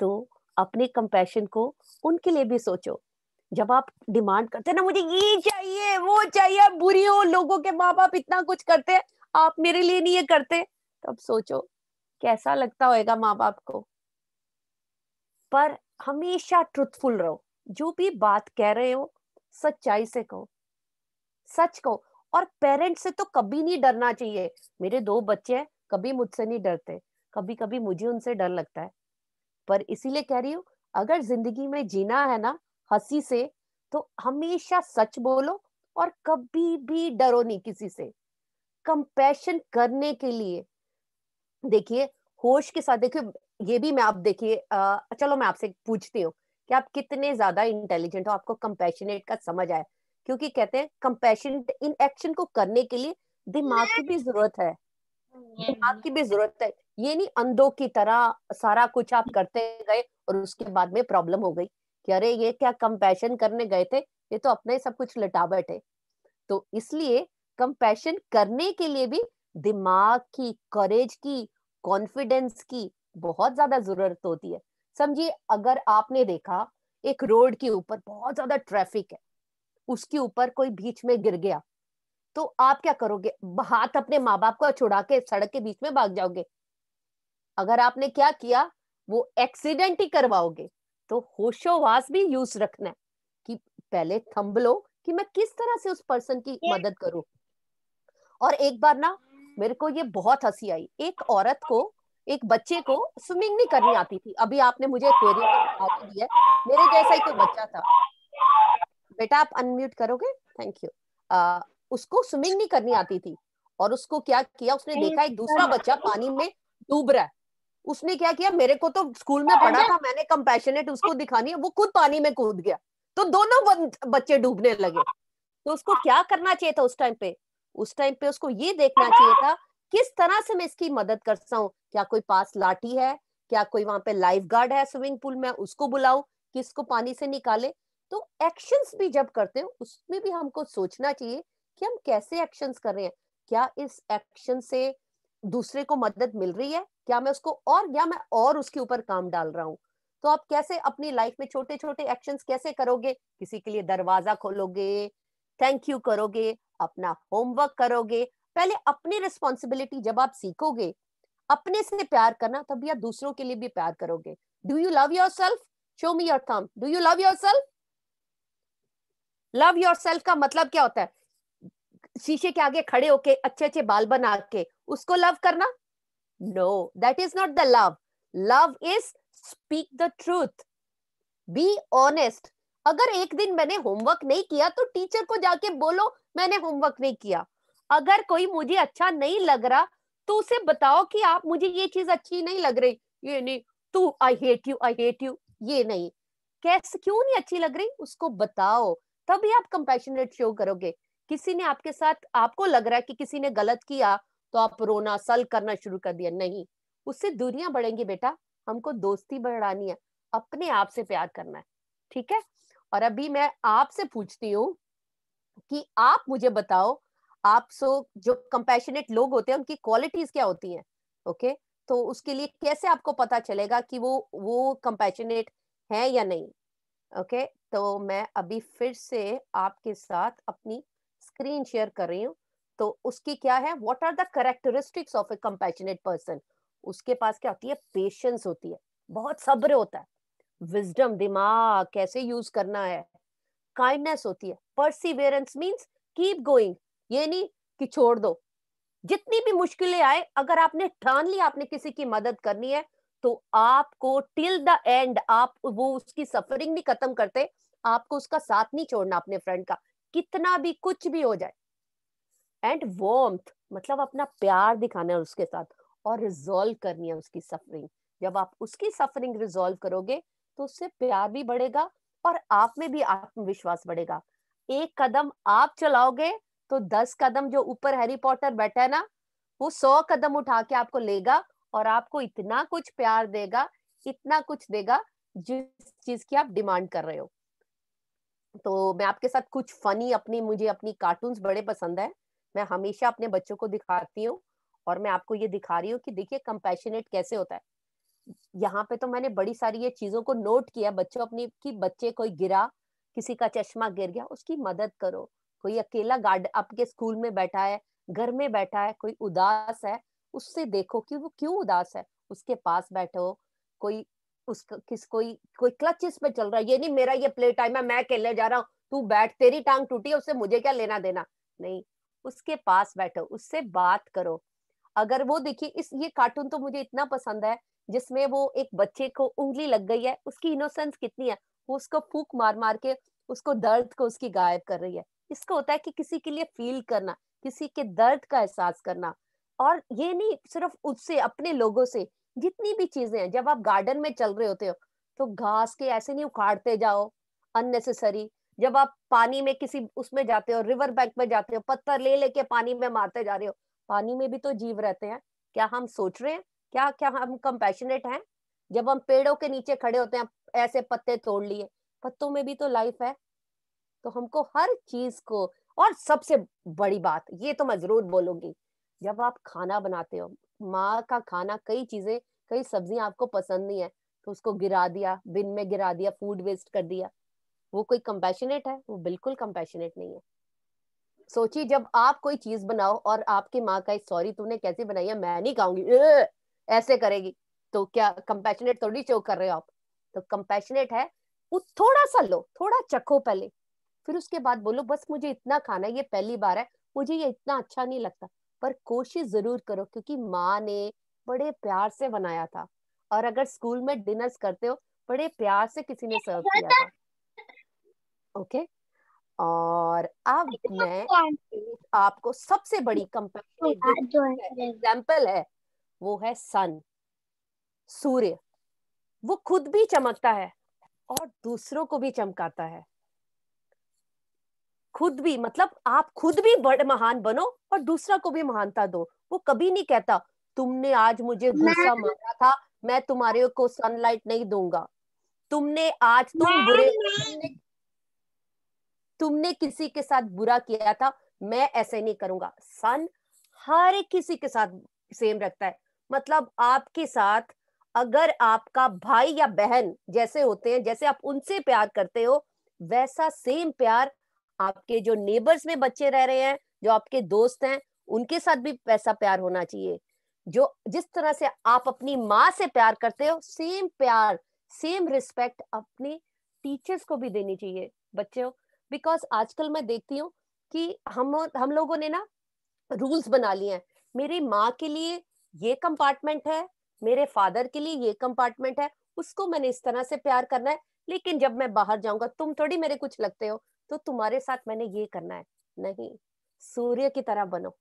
A: तो अपने कंपैशन को उनके लिए भी सोचो. जब आप डिमांड करते हैं ना, मुझे ये चाहिए वो चाहिए, बुरी हो लोगों के माँ बाप इतना कुछ करते हैं, आप मेरे लिए नहीं ये करते, तब सोचो कैसा लगता होगा माँ बाप को. पर हमेशा ट्रुथफुल रहो. जो भी बात कह रहे हो सच्चाई से कहो, सच कहो. और पेरेंट्स से तो कभी नहीं डरना चाहिए. मेरे 2 बच्चे हैं, कभी मुझसे नहीं डरते, कभी कभी मुझे उनसे डर लगता है. पर इसीलिए कह रही हूँ, अगर जिंदगी में जीना है ना हंसी से, तो हमेशा सच बोलो और कभी भी डरो नहीं किसी से. कंपैशन करने के लिए देखिए होश के साथ. देखिए ये भी मैं आप देखिए चलो मैं आपसे पूछती हूँ कि आप कितने ज्यादा इंटेलिजेंट हो, आपको कंपैशनेट का समझ आया. क्योंकि कहते हैं कंपैशनेट इन एक्शन को करने के लिए दिमाग की भी जरूरत है, दिमाग की भी जरूरत है. ये नहीं अंधों की तरह सारा कुछ आप करते गए और उसके बाद में प्रॉब्लम हो गई कि अरे ये क्या कंपैशन करने गए थे, ये तो अपने सब कुछ लटा बैठे. तो इसलिए कंपैशन करने के लिए भी दिमाग की, करेज की, कॉन्फिडेंस की बहुत ज्यादा जरूरत होती है. समझिए अगर आपने देखा एक रोड के ऊपर बहुत ज्यादा ट्रैफिक है, उसके ऊपर कोई बीच में गिर गया, तो आप क्या करोगे? हाथ अपने माँ बाप को छुड़ा के सड़क के बीच में भाग जाओगे? अगर आपने क्या किया, वो एक्सीडेंट ही करवाओगे. तो होशोवास भी यूज रखना है कि पहले थंब लो कि मैं किस तरह से उस पर्सन की मदद करूं. और एक बार ना मेरे को ये बहुत हंसी आई. एक औरत को, एक बच्चे को स्विमिंग नहीं करनी आती थी. अभी आपने मुझे एक्वेरियम में दिखा तो दिया, मेरे जैसा ही कोई बच्चा था. बेटा आप अनम्यूट करोगे? Thank you. उसको स्विमिंग नहीं करनी आती थी और उसको क्या किया, उसने देखा एक दूसरा बच्चा पानी में डूब रहा है. उसने क्या किया, मेरे को तो स्कूल में पढ़ा था, मैंने कंपैशनेट उसको दिखानी है, वो खुद पानी में कूद गया. तो दोनों बच्चे डूबने लगे. तो उसको क्या करना चाहिए था उस टाइम पे? उस टाइम पे उसको ये देखना चाहिए था किस तरह से मैं इसकी मदद कर सकता हूँ. क्या कोई पास लाठी है, क्या कोई वहां पे लाइफ गार्ड है स्विमिंग पूल में, उसको बुलाऊं कि इसको पानी से निकाले. तो एक्शंस भी जब करते हो उसमें भी हमको सोचना चाहिए कि हम कैसे एक्शंस कर रहे हैं. क्या इस एक्शन से दूसरे को मदद मिल रही है, क्या मैं उसको और उसके ऊपर काम डाल रहा हूँ. तो आप कैसे अपनी लाइफ में छोटे छोटे एक्शंस कैसे करोगे? किसी के लिए दरवाजा खोलोगे, थैंक यू करोगे, अपना होमवर्क करोगे. पहले अपनी रिस्पॉन्सिबिलिटी जब आप सीखोगे अपने से प्यार करना, तभी आप दूसरों के लिए भी प्यार करोगे. Do you love yourself? Show me your thumb. Do you love yourself? Love yourself का मतलब क्या होता है? शीशे के आगे खड़े होके अच्छे अच्छे बाल बना के उसको लव करना? No, that is not the love. Love is speak the truth, be honest. अगर एक दिन मैंने होमवर्क नहीं किया तो टीचर को जाके बोलो मैंने होमवर्क नहीं किया. अगर कोई मुझे अच्छा नहीं लग रहा तो उसे बताओ कि आप मुझे ये चीज अच्छी नहीं लग रही. ये नहीं तू आई हेट यू, ये नहीं. कैसे, क्यों नहीं अच्छी लग रही, उसको बताओ. तभी आप कंपैशनेट शो करोगे. किसी ने आपके साथ, आपको लग रहा है कि किसी ने गलत किया तो आप रोना सल करना शुरू कर दिया, नहीं, उससे दूरियां बढ़ेंगी बेटा। हमको दोस्ती बढ़ानी है, अपने आप से प्यार करना है, ठीक है। और अभी मैं आपसे पूछती हूँ कि आप मुझे बताओ, आप जो कंपैशनेट लोग होते हैं उनकी क्वालिटीज क्या होती हैं, ओके। तो उसके लिए कैसे आपको पता चलेगा कि वो कंपैशनेट है या नहीं, ओके। तो मैं अभी फिर से आपके साथ अपनी स्क्रीन शेयर कर रही हूँ। तो उसकी क्या है, what are the characteristics of a compassionate person. उसके पास क्या होती है, पेशेंस होती है, बहुत सब्र होता है, विजडम, दिमाग कैसे यूज करना है, काइंडनेस होती है, परसिवियरेंस मींस कीप गोइंग, ये नहीं कि छोड़ दो, जितनी भी मुश्किलें आए, अगर आपने ठान लिया आपने किसी की मदद करनी है, तो आपको टिल द एंड, आप वो उसकी सफरिंग नहीं खत्म करते, आपको उसका साथ नहीं छोड़ना अपने फ्रेंड का, कितना भी कुछ भी हो जाए। एंड वार्मथ मतलब अपना प्यार दिखाना है उसके साथ, और रिजॉल्व करनी है उसकी सफरिंग। जब आप उसकी सफरिंग रिजॉल्व करोगे तो उससे प्यार भी बढ़ेगा और आप में भी आत्मविश्वास बढ़ेगा। एक कदम आप चलाओगे तो 10 कदम जो ऊपर हैरी पॉटर बैठा है ना, वो 100 कदम उठा के आपको लेगा और आपको इतना कुछ प्यार देगा, इतना कुछ देगा जिस चीज की आप डिमांड कर रहे हो। तो मैं आपके साथ कुछ फनी, मुझे अपनी कार्टून्स बड़े पसंद है, मैं हमेशा अपने बच्चों को दिखाती हूँ, और मैं आपको ये दिखा रही हूँ कि देखिए कंपैशनेट कैसे होता है। यहाँ पे तो मैंने बड़ी सारी ये चीजों को नोट किया बच्चों अपनी, कि बच्चे कोई गिरा, किसी का चश्मा गिर गया, उसकी मदद करो। कोई अकेला गार्ड आपके स्कूल में बैठा है, घर में बैठा है, कोई उदास है, उससे देखो कि वो क्यों उदास है, उसके पास बैठो। कोई उसका किस कोई कोई क्लचेस में चल रहा है, ये नहीं मेरा ये प्ले टाइम है, मैं खेलने जा रहा हूँ, तू बैठ, तेरी टांग टूटी है, उससे मुझे क्या लेना देना, नहीं, उसके पास बैठो, उससे बात करो। अगर वो देखिए, ये कार्टून तो मुझे इतना पसंद है, जिसमें वो एक बच्चे को उंगली लग गई है, उसकी इनोसेंस कितनी है, वो उसको फूक मार मार के उसको दर्द को उसकी गायब कर रही है। इसको होता है कि किसी के लिए फील करना, किसी के दर्द का एहसास करना। और ये नहीं सिर्फ उससे, अपने लोगों से, जितनी भी चीजें हैं, जब आप गार्डन में चल रहे होते हो तो घास के ऐसे नहीं उखाड़ते जाओ अननेसेसरी। जब आप पानी में किसी उसमें जाते हो, रिवर बैंक में जाते हो, पत्थर ले लेके पानी में मारते जा रहे हो, पानी में भी तो जीव रहते हैं। क्या हम सोच रहे हैं, क्या क्या हम कंपैशनेट हैं? जब हम पेड़ों के नीचे खड़े होते हैं, ऐसे पत्ते तोड़ लिए, पत्तों में भी तो लाइफ है। तो हमको हर चीज को, और सबसे बड़ी बात ये तो मैं जरूर बोलूंगी, जब आप खाना बनाते हो, माँ का खाना, कई चीजें, कई सब्जियां आपको पसंद नहीं है तो उसको गिरा दिया, बिन में गिरा दिया, फूड वेस्ट कर दिया, वो कोई कंपैशनेट है? वो बिल्कुल कंपैशनेट नहीं है। सोचिए जब आप कोई चीज बनाओ और आपकी माँ का सॉरी तूने कैसे बनाई है, मैं नहीं खाऊंगी, ऐसे करेगी, तो क्या कंपैशनेट थोड़ी शो कर रहे हो आप? तो कंपैशनेट है, वो थोड़ा सा लो, थोड़ा चखो पहले, फिर उसके बाद बोलो बस मुझे इतना खाना है, ये पहली बार है, मुझे ये इतना अच्छा नहीं लगता, पर कोशिश जरूर करो, क्योंकि माँ ने बड़े प्यार से बनाया था। और अगर स्कूल में डिनर्स करते हो, बड़े प्यार से किसी ने सर्व किया था, ओके। और अब मैं आपको सबसे बड़ी कंपैशनेट जो एग्जाम्पल है, वो है सन, सूर्य। वो खुद भी चमकता है और दूसरों को भी चमकाता है। खुद भी मतलब आप खुद भी बड़े महान बनो और दूसरा को भी महानता दो। वो कभी नहीं कहता तुमने आज मुझे गुस्सा मारा था, मैं तुम्हारे को सनलाइट नहीं दूंगा, तुमने आज तुमने किसी के साथ बुरा किया था, मैं ऐसे नहीं करूंगा। सन हर किसी के साथ सेम रखता है। मतलब आपके साथ अगर आपका भाई या बहन जैसे होते हैं, जैसे आप उनसे प्यार करते हो, वैसा सेम प्यार आपके जो नेबर्स में बच्चे रह रहे हैं, जो आपके दोस्त हैं, उनके साथ भी वैसा प्यार होना चाहिए। जो जिस तरह से आप अपनी माँ से प्यार करते हो, सेम प्यार, सेम रिस्पेक्ट अपने टीचर्स को भी देनी चाहिए बच्चों। बिकॉज आजकल मैं देखती हूँ कि हम लोगों ने ना रूल्स बना लिए हैं, मेरी माँ के लिए ये कंपार्टमेंट है, मेरे फादर के लिए ये कंपार्टमेंट है, उसको मैंने इस तरह से प्यार करना है, लेकिन जब मैं बाहर जाऊंगा तुम थोड़ी मेरे कुछ लगते हो, तो तुम्हारे साथ मैंने ये करना है। नहीं, सूर्य की तरह बनो,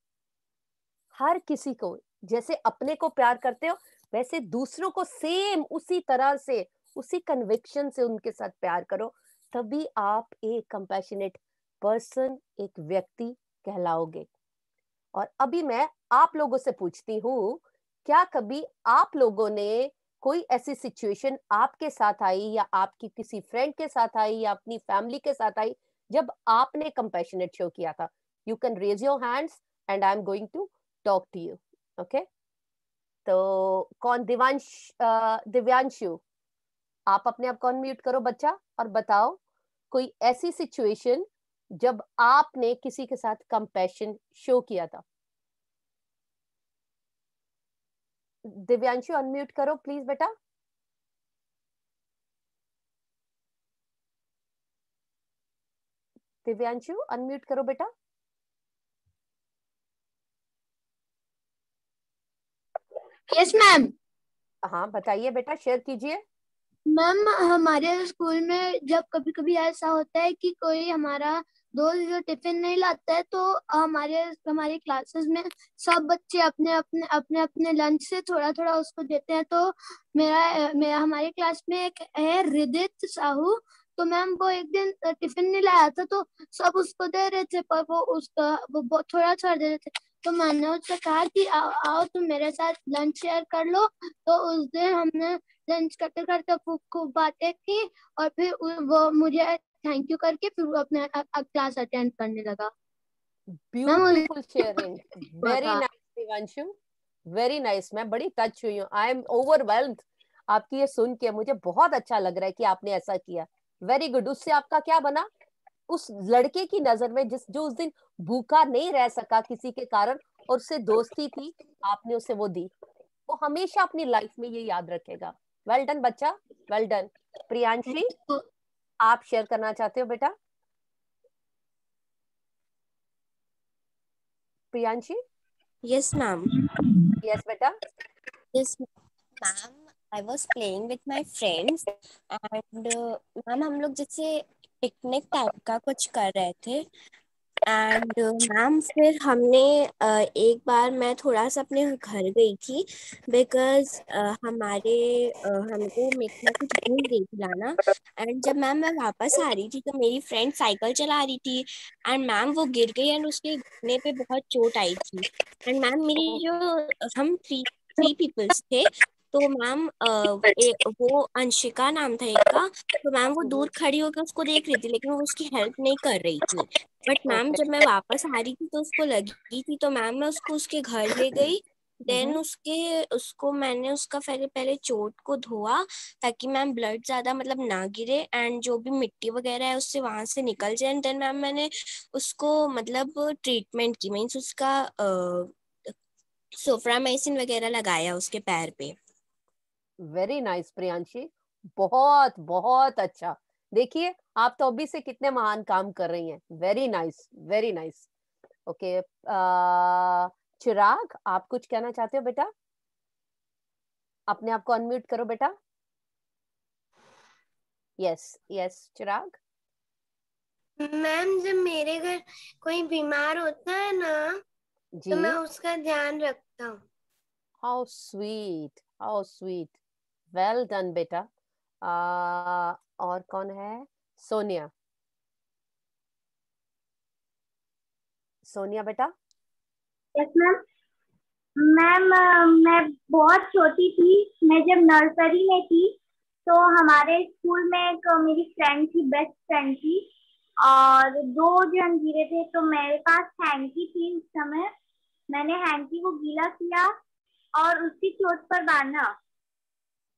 A: हर किसी को जैसे अपने को प्यार करते हो, वैसे दूसरों को सेम उसी तरह से, उसी कन्विक्शन से उनके साथ प्यार करो, तभी आप एक कंपैशनेट पर्सन, एक व्यक्ति कहलाओगे। और अभी मैं आप लोगों से पूछती हूँ, क्या कभी आप लोगों ने कोई ऐसी सिचुएशन आपके साथ आई या आपकी किसी फ्रेंड के साथ आई या अपनी फैमिली के साथ आई जब आपने कंपैशनेट शो किया था? You can raise your hands and I am going to talk to you. Okay, तो कौन? दिव्यांशु, आप अपने आप को अनम्यूट करो बच्चा और बताओ कोई ऐसी सिचुएशन जब आपने किसी के साथ कंपैशन शो किया था। दिव्यांशु अनम्यूट करो प्लीज बेटा। दिव्यांशु अनम्यूट करो बेटा।
C: Yes ma'am.
A: हाँ बताइए बेटा, शेयर कीजिए।
C: मैम हमारे स्कूल में जब कभी कभी ऐसा होता है कि कोई हमारा दोस्त जो टिफिन नहीं लाता है, तो हमारी क्लासेस में सब बच्चे अपने अपने लंच से थोड़ा थोड़ा उसको देते हैं। तो मेरा हमारी क्लास में एक है रिदित साहू, तो मैम वो एक दिन टिफिन नहीं लाया था, तो सब उसको दे रहे थे, पर वो थोड़ा थोड़ा दे रहे थे। तो मैंने उससे कहा कि आओ तुम मेरे साथ लंच शेयर कर लो। तो उस दिन हमने लंच करते करते खूब बातें की, और फिर वो मुझे थैंक यू करके फिर वो अपने क्लास अटेंड करने लगा।
A: ब्यूटीफुल शेयरिंग, वेरी
C: था।
A: Nice Divyanshu, very nice. मैं बड़ी टच हुई हूँ, आई एम ओवरवेल्म्ड आपकी ये सुन के। मुझे बहुत अच्छा लग रहा है कि आपने ऐसा किया। Very good. उससे आपका क्या बना? उस लड़के की नजर में जो उस दिन भूखा नहीं रह सका किसी के कारण और उससे दोस्ती थी, आपने उसे वो दी। वो हमेशा अपनी लाइफ में ये याद रखेगा। वेल डन बच्चा, वेल डन। प्रियांशी, आप शेयर करना चाहते हो बेटा? प्रियांशी?
D: Yes, ma'am.
A: यस बेटा।
D: Yes, ma'am. I was playing with my friends and ma'am हम लोग जैसे पिकनिक टाइप का कुछ कर रहे थे एंड मैम फिर हमने एक बार मैं थोड़ा सा अपने घर गई थी बिकॉज हमको मैं कुछ भूल गई थी लाना। एंड जब मैम मैं वापस आ रही थी तो मेरी फ्रेंड साइकिल चला रही थी एंड मैम वो गिर गई एंड उसके घुटने पे बहुत चोट आई थी। एंड मैम मेरी जो हम थ्री थ्री पीपल्स थे, तो मैम वो अंशिका नाम था एक का। तो मैम वो दूर खड़ी होकर उसको देख रही थी लेकिन वो उसकी हेल्प नहीं कर रही थी। बट मैम जब मैं वापस आ रही थी तो उसको लगी थी, तो मैम मैं उसको उसके घर ले गई। देन उसको मैंने उसका पहले पहले चोट को धोआ ताकि मैम ब्लड ज्यादा मतलब ना गिरे एंड जो भी मिट्टी वगैरह है उससे वहां से निकल जाए। एंड देन मैम मैंने उसको मतलब ट्रीटमेंट की, मीन्स उसका सोफ्रामाइसिन वगैरह लगाया उसके पैर पे।
A: वेरी नाइस प्रियांशी, बहुत बहुत अच्छा। देखिए आप तो अभी से कितने महान काम कर रही हैं। Very nice, very nice. Okay, Chirag, आप कुछ कहना चाहते हो बेटा? अपने आप को अनम्यूट करो बेटा। यस यस चिराग।
F: मैम जब मेरे घर कोई बीमार होता है ना
A: जी।
F: तो मैं उसका ध्यान रखता हूँ।
A: How sweet, how sweet, well done बेटा। और कौन है? सोनिया। सोनिया बेटा।
C: Yes ma'am. मैम मैं बहुत छोटी थी, मैं जब नर्सरी में थी तो हमारे स्कूल में एक मेरी फ्रेंड थी, बेस्ट फ्रेंड थी, और दो जन गिरे थे। तो मेरे पास हैंकी थी उस समय, मैंने हैंकी को गीला किया और उसकी चोट पर बांधा।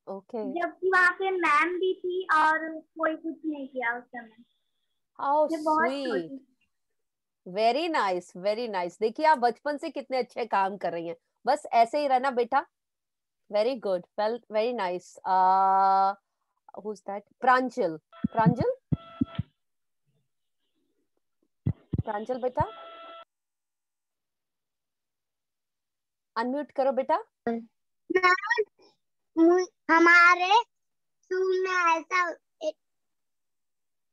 A: ओके,
C: जबकि वहाँ पे मैम भी थी और कोई कुछ नहीं किया उस समय।
A: हाउ
C: मैं बहुत
A: स्वीट,
C: छोटी थी।
A: Very nice, very nice. देखिए आप बचपन से कितने अच्छे काम कर रही हैं। बस ऐसे ही रहना बेटा। Very good, well, very nice. who's that? प्रांजल। प्रांजल, प्रांजल बेटा अनम्यूट करो बेटा।
C: हमारे स्कूल में ऐसा एक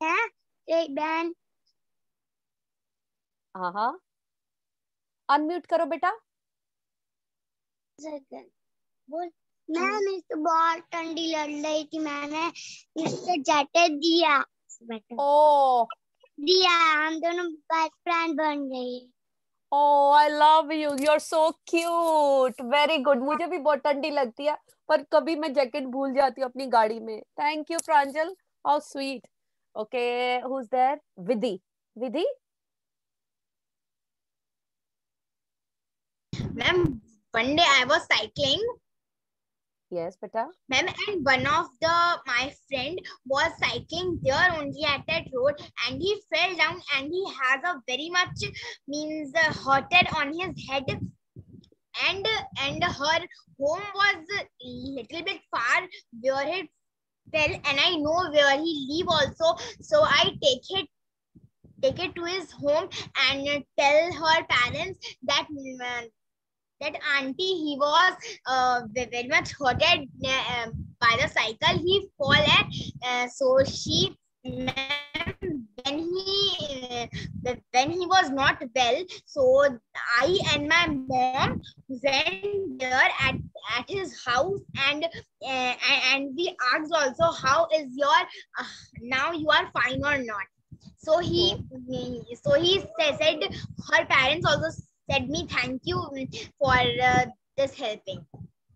C: है, एक बहन।
A: हाँ हाँ, अनम्यूट करो बेटा।
C: बोल। मैम इसको बहुत ठंडी लग रही थी, मैंने इससे जैकेट दिया।
A: ओ
C: दिया, हम दोनों बेस्ट फ्रेंड बन गए।
A: Oh, I love you. You're so cute. Very good. मुझे भी बहुत ठंडी लगती है, पर कभी मैं जैकेट भूल जाती हूँ अपनी गाड़ी में. Thank you, Pranjal. How sweet. Okay, who's there? Vidhi. Vidhi?
G: Ma'am, one day I was cycling.
A: Yes, beta.
G: Ma'am, and one of my friend was cycling there only at that road, and he fell down, and he has a very much hotted on his head, and her home was little bit far where he fell, and I know where he live also, so I take it to his home and tell her parents that that auntie, he was very much hurted by the cycle. He fall, and so she, when he was not well, so I and my mom went there at his house, and we asked also, how is your now you are fine or not. So he said, her parents also said me thank you for this helping.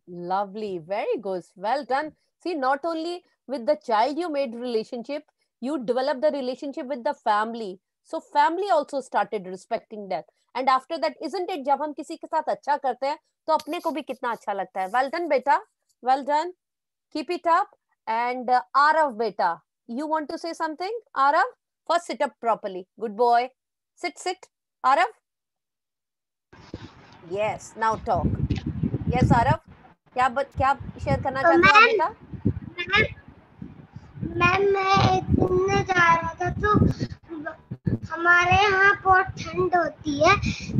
A: Lovely. Very good. Well done. See, not only with the child you made relationship, you developed the relationship with the family. So family also started respecting that. And after that, isn't it, जब हम किसी के साथ अच्छा करते हैं तो अपने को भी कितना अच्छा लगता है. Well done, beta. Well done. Keep it up. And Arav, beta, you want to say something? Arav, first sit up properly. Good boy. Sit. Arav. Yes. Now talk. Yes, Arav. क्या शेयर करना चाहते हो बेटा?
C: Ma'am मैं एक घूमने जा रहा था, तो हमारे यहाँ बहुत ठंड होती है,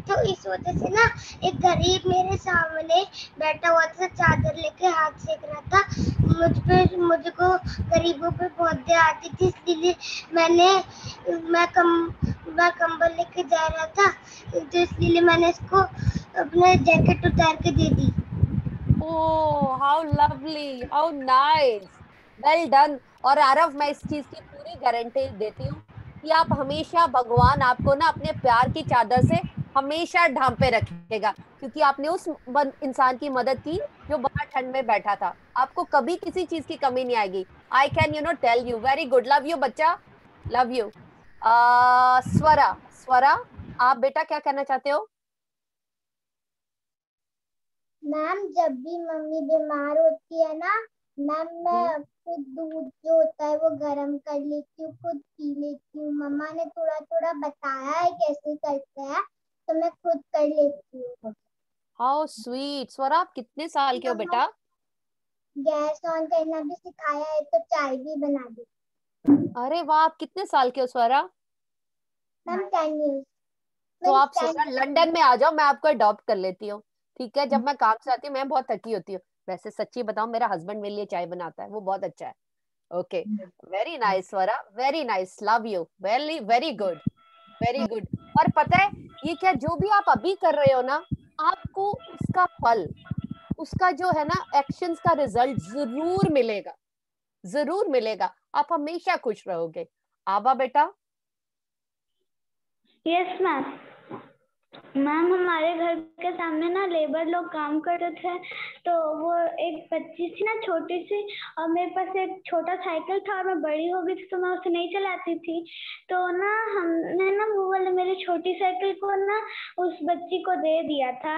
C: तो इस वजह से ना एक गरीब मेरे सामने बैठा हुआ था, चादर लेके हाथ सेक रहा था. मुझको गरीबों पे बहुत दया आती थी, इसलिए मैं कंबल लेके जा रहा था, तो इसलिए मैंने इसको अपना जैकेट उतार के दे दी.
A: Oh, how lovely, how nice. Well done. और आरव, मैं इस चीज की पूरी गारंटी देती हूँ कि आप हमेशा, भगवान आपको ना अपने प्यार की चादर से हमेशा ढांपे रखेगा, क्योंकि आपने उस इंसान की मदद की जो बाहर ठंड में बैठा था. आपको कभी किसी चीज की कमी नहीं आएगी. I can tell you. Very good. Love you बच्चा. Love you. स्वरा, आप बेटा क्या कहना चाहते हो?
C: मैम जब भी मम्मी बीमार होती है ना मैम, मैं खुद दूध जो होता है वो गर्म कर लेती हूँ, खुद पी लेती हूँ. मम्मा ने थोड़ा थोड़ा बताया है कैसे करते हैं, तो मैं खुद कर लेती हूँ.
A: How sweet. स्वरा, आप कितने साल के हो बेटा?
C: गैस ऑन करना भी सिखाया है, तो चाय भी बना दी.
A: अरे वाह, आप कितने साल के हो स्वरा?
C: Ma'am 10 years.
A: तो आप स्वरा लंदन में आ जाओ, मैं आपको अडॉप्ट कर लेती हूँ. ठीक है, जब मैं काम से आती हूँ, मैं बहुत थकी होती हूँ. वैसे सच्ची बताऊं, मेरा हस्बैंड मेरे लिए चाय बनाता है, वो बहुत अच्छा है. Okay, very nice Swara, very nice. Love you. Very very good, very good. और पता है, ये क्या जो भी आप अभी कर रहे हो ना, आपको उसका फल, उसका जो है ना एक्शंस का रिजल्ट जरूर मिलेगा, जरूर मिलेगा. आप हमेशा खुश रहोगे. आबा बेटा.
H: Yes ma'am. मैम हमारे घर के सामने ना लेबर लोग काम करते थे, तो वो एक बच्ची थी ना छोटी सी, और मेरे पास एक छोटा साइकिल था और मैं बड़ी हो गई थी तो मैं उसे नहीं चलाती थी, तो ना हमने ना वो वाले मेरी छोटी साइकिल को ना उस बच्ची को दे दिया था.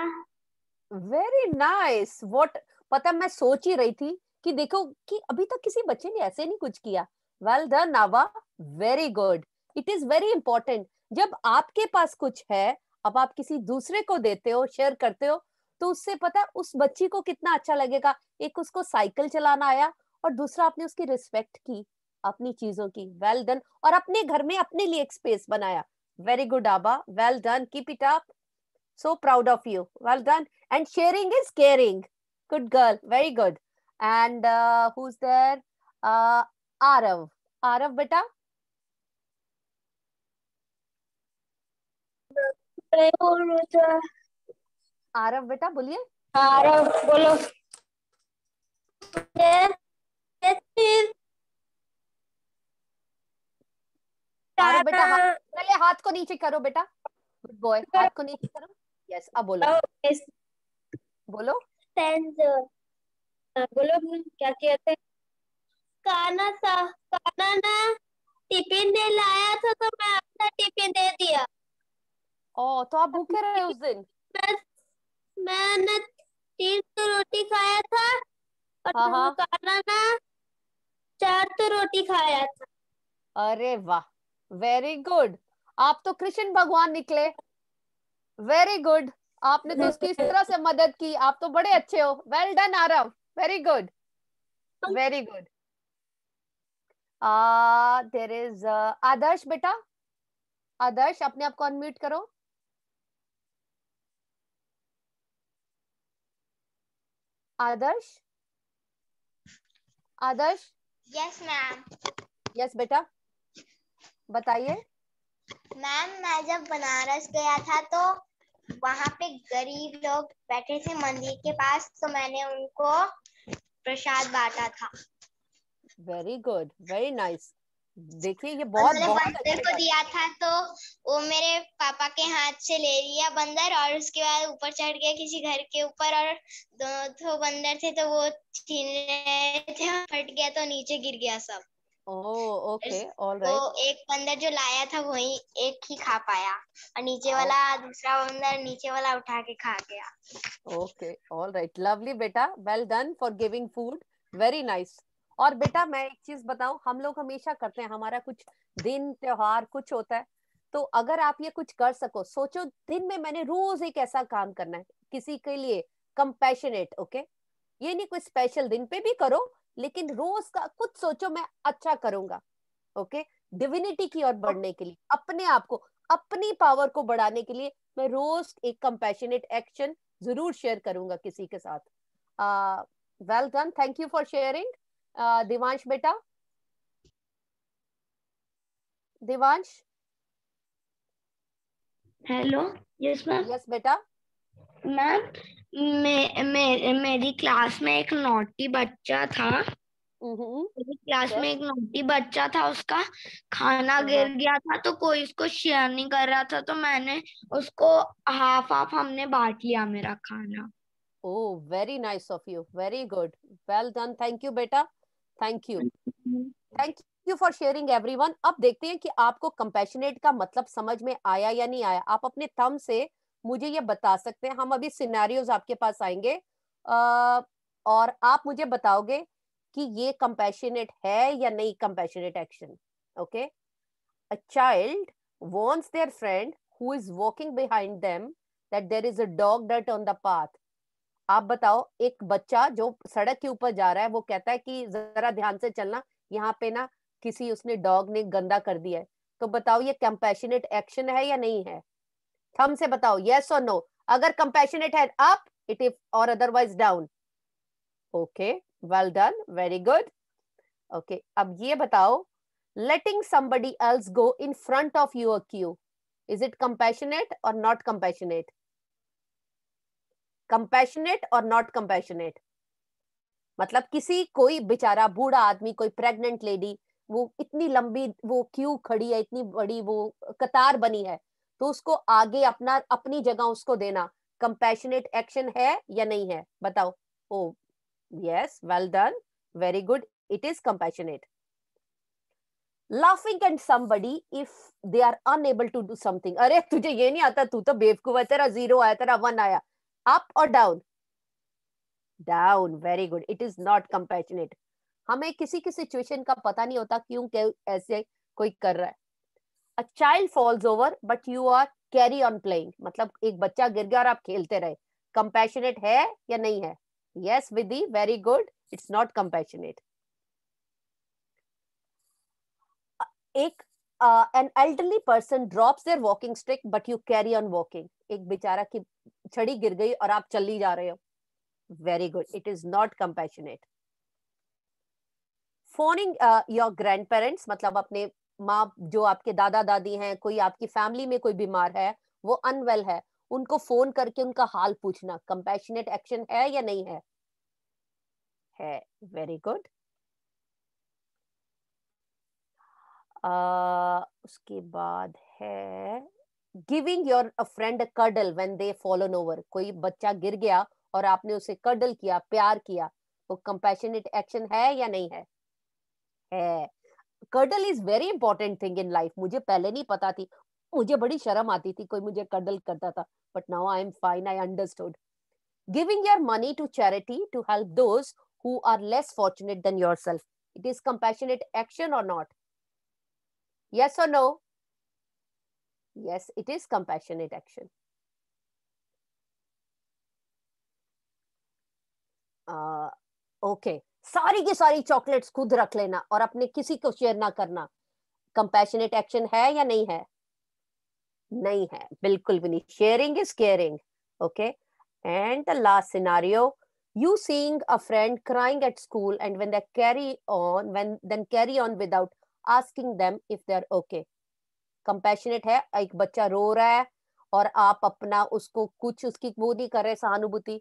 A: Very nice. व्हाट, पता, मैं सोच ही रही थी कि देखो कि अभी तक किसी बच्चे ने ऐसे नहीं कुछ किया. Well done Nava, very good. It is very important. जब आपके पास कुछ है, अब आप किसी दूसरे को देते हो, शेयर करते हो, तो उससे पता है उस बच्ची को कितना अच्छा लगेगा. एक उसको साइकिल चलाना आया, और दूसरा आपने उसकी रिस्पेक्ट की, अपनी चीजों की. Well done. और अपने घर में अपने लिए एक स्पेस बनाया. वेरी गुड आबा. Well done. Keep it up. So proud of you. Well done. And sharing is caring. Good girl. Very good. And who's there? Arav. Arav beta. Aarav बेटा बोलिए.
C: आरव बोलो.
A: आरव बेटा पहले हाथ को नीचे करो बेटा, गुड बॉय, हाथ को नीचे करो। यस, अब बोलो बोलो।
F: बोलो क्या कहते हैं? खाना ना टिफिन दे लाया था तो मैं अपना टिफिन दे दिया।
A: ओ, तो आप भूखे रहे उस दिन?
F: मैंने 3 तो रोटी खाया था और खाना ना 4 तो रोटी खाया था।
A: अरे वाह, वेरी गुड, आप तो कृष्ण भगवान निकले। वेरी गुड, आपने तो उसकी इस तरह से मदद की, आप तो बड़े अच्छे हो। Well done Aarav, very good, very good. There is Adarsh बेटा, आदर्श अपने आप को अनम्यूट करो। Adarsh, Adarsh.
G: Yes ma'am.
A: Yes बेटा, बताइए।
G: मैम मैं जब बनारस गया था तो वहां पे गरीब लोग बैठे थे मंदिर के पास, तो मैंने उनको प्रसाद बांटा था।
A: Very good, very nice. देखिए ये बहुत बहुत
G: बंदर को दिया था तो वो मेरे पापा के हाथ से ले लिया बंदर, और उसके बाद ऊपर चढ़ गया किसी घर के ऊपर, और दो बंदर थे तो वो छीन रहे थे, फट गया तो नीचे गिर गया सब।
A: ओह ओके, ऑल
G: तो
A: राइट।
G: एक बंदर जो लाया था वही एक ही खा पाया, और नीचे वाला दूसरा बंदर नीचे वाला उठा के खा गया।
A: ओके, ऑल राइट, लवली बेटा, well done for giving food, very nice. और बेटा मैं एक चीज बताऊं, हम लोग हमेशा करते हैं, हमारा कुछ दिन त्योहार कुछ होता है, तो अगर आप ये कुछ कर सको, सोचो दिन में मैंने रोज एक ऐसा काम करना है किसी के लिए, कंपैशनेट, ओके। ये नहीं कोई स्पेशल दिन पे भी करो, लेकिन रोज का कुछ सोचो, मैं अच्छा करूंगा, ओके। डिविनिटी की ओर बढ़ने के लिए, अपने आप को, अपनी पावर को बढ़ाने के लिए मैं रोज एक कंपैशनेट एक्शन जरूर शेयर करूंगा किसी के साथ। Well done, thank you for sharing. Divansh बेटा, Divansh.
H: Hello, yes ma'am.
A: Yes बेटा।
H: मैम मेरी क्लास में एक नॉटी बच्चा था। मेरी क्लास में एक नॉटी बच्चा था, उसका खाना गिर गया था तो कोई उसको शेयर नहीं कर रहा था, तो मैंने उसको हाफ हाफ हमने बांट लिया मेरा खाना।
A: Oh very nice of you, very good, well done, thank you बेटा, thank you, thank you for sharing everyone. अब देखते हैं कि आपको कंपैशनेट का मतलब समझ में आया या नहीं आया। आप अपने थंब से मुझे ये बता सकते हैं। हम अभी सिनेरियोज आपके पास आएंगे और आप मुझे बताओगे कि ये कंपैशनेट है या नहीं compassionate action, okay. A child warns their friend who is walking behind them that there is a dog dirt on the path. आप बताओ, एक बच्चा जो सड़क के ऊपर जा रहा है वो कहता है कि जरा ध्यान से चलना, यहाँ पे ना किसी उसने डॉग ने गंदा कर दिया है। तो बताओ ये कंपैशनेट एक्शन है या नहीं है? थंब से बताओ यस और नो। अगर कंपैशनेट है अप इट इफ, और otherwise down. Okay, well done, very good. Okay, अब ये बताओ, letting somebody else go in front of your queue, is it compassionate or not compassionate? Compassionate or not compassionate? मतलब किसी, कोई बेचारा बूढ़ा आदमी, कोई प्रेग्नेंट लेडी, वो इतनी लंबी वो क्यू खड़ी है, इतनी बड़ी वो कतार बनी है, तो उसको आगे अपना अपनी जगह उसको देना कंपैशनेट एक्शन है या नहीं है? बताओ। ओ yes, well done, very good, it is compassionate. Laughing at somebody if they are unable to do something. अरे तुझे ये नहीं आता, तू तो बेवकूफ है, तेरा 0 आया, तेरा 1 आया। अप और down? Down, very good, it is not compassionate. हमें किसी की सिचुएशन का पता नहीं होता क्यों ऐसे कोई कर रहा है। A child falls over but you are carry on playing, मतलब एक बच्चा गिर गया और आप खेलते रहे, कंपैशनेट है या नहीं है? Yes Vidhi, very good, it's not compassionate. एक an elderly person drops their walking stick but you carry on walking, एक बेचारा की छड़ी गिर गई और आप चली जा रहे हो, very good, it is not compassionate. Phoning your grand parents, मतलब अपने माँ, जो आपके दादा दादी हैं, कोई आपकी फैमिली में कोई बीमार है, वो अनवेल है, उनको फोन करके उनका हाल पूछना, कंपैशनेट एक्शन है या नहीं है? है, वेरी गुड। उसके बाद है giving your a friend a cuddle when they fallen over. कोई बच्चा गिर गया और आपने उसे कडल किया, प्यार किया, वो कंपैशनेट एक्शन है या नहीं है? है. Cuddle is very important thing in life. मुझे पहले नहीं पता थी, मुझे बड़ी शर्म आती थी कोई मुझे कडल करता था, but now I am fine, I understood. Giving your money to charity to help those who are less fortunate than yourself. It is compassionate action or not? Yes or no? Yes, it is compassionate action. Okay. सारी की सारी chocolates खुद रख लेना और अपने किसी को शेयर ना करना. कंपैशनेट एक्शन है या नहीं है? नहीं है, बिल्कुल भी नहीं. Sharing is caring. Okay. And the last scenario, you seeing a friend crying at school and when they carry on without asking them if they're okay. Compassionate है, एक बच्चा रो रहा है और आप अपना उसको कुछ उसकी वो नहीं कर रहे, सहानुभूति.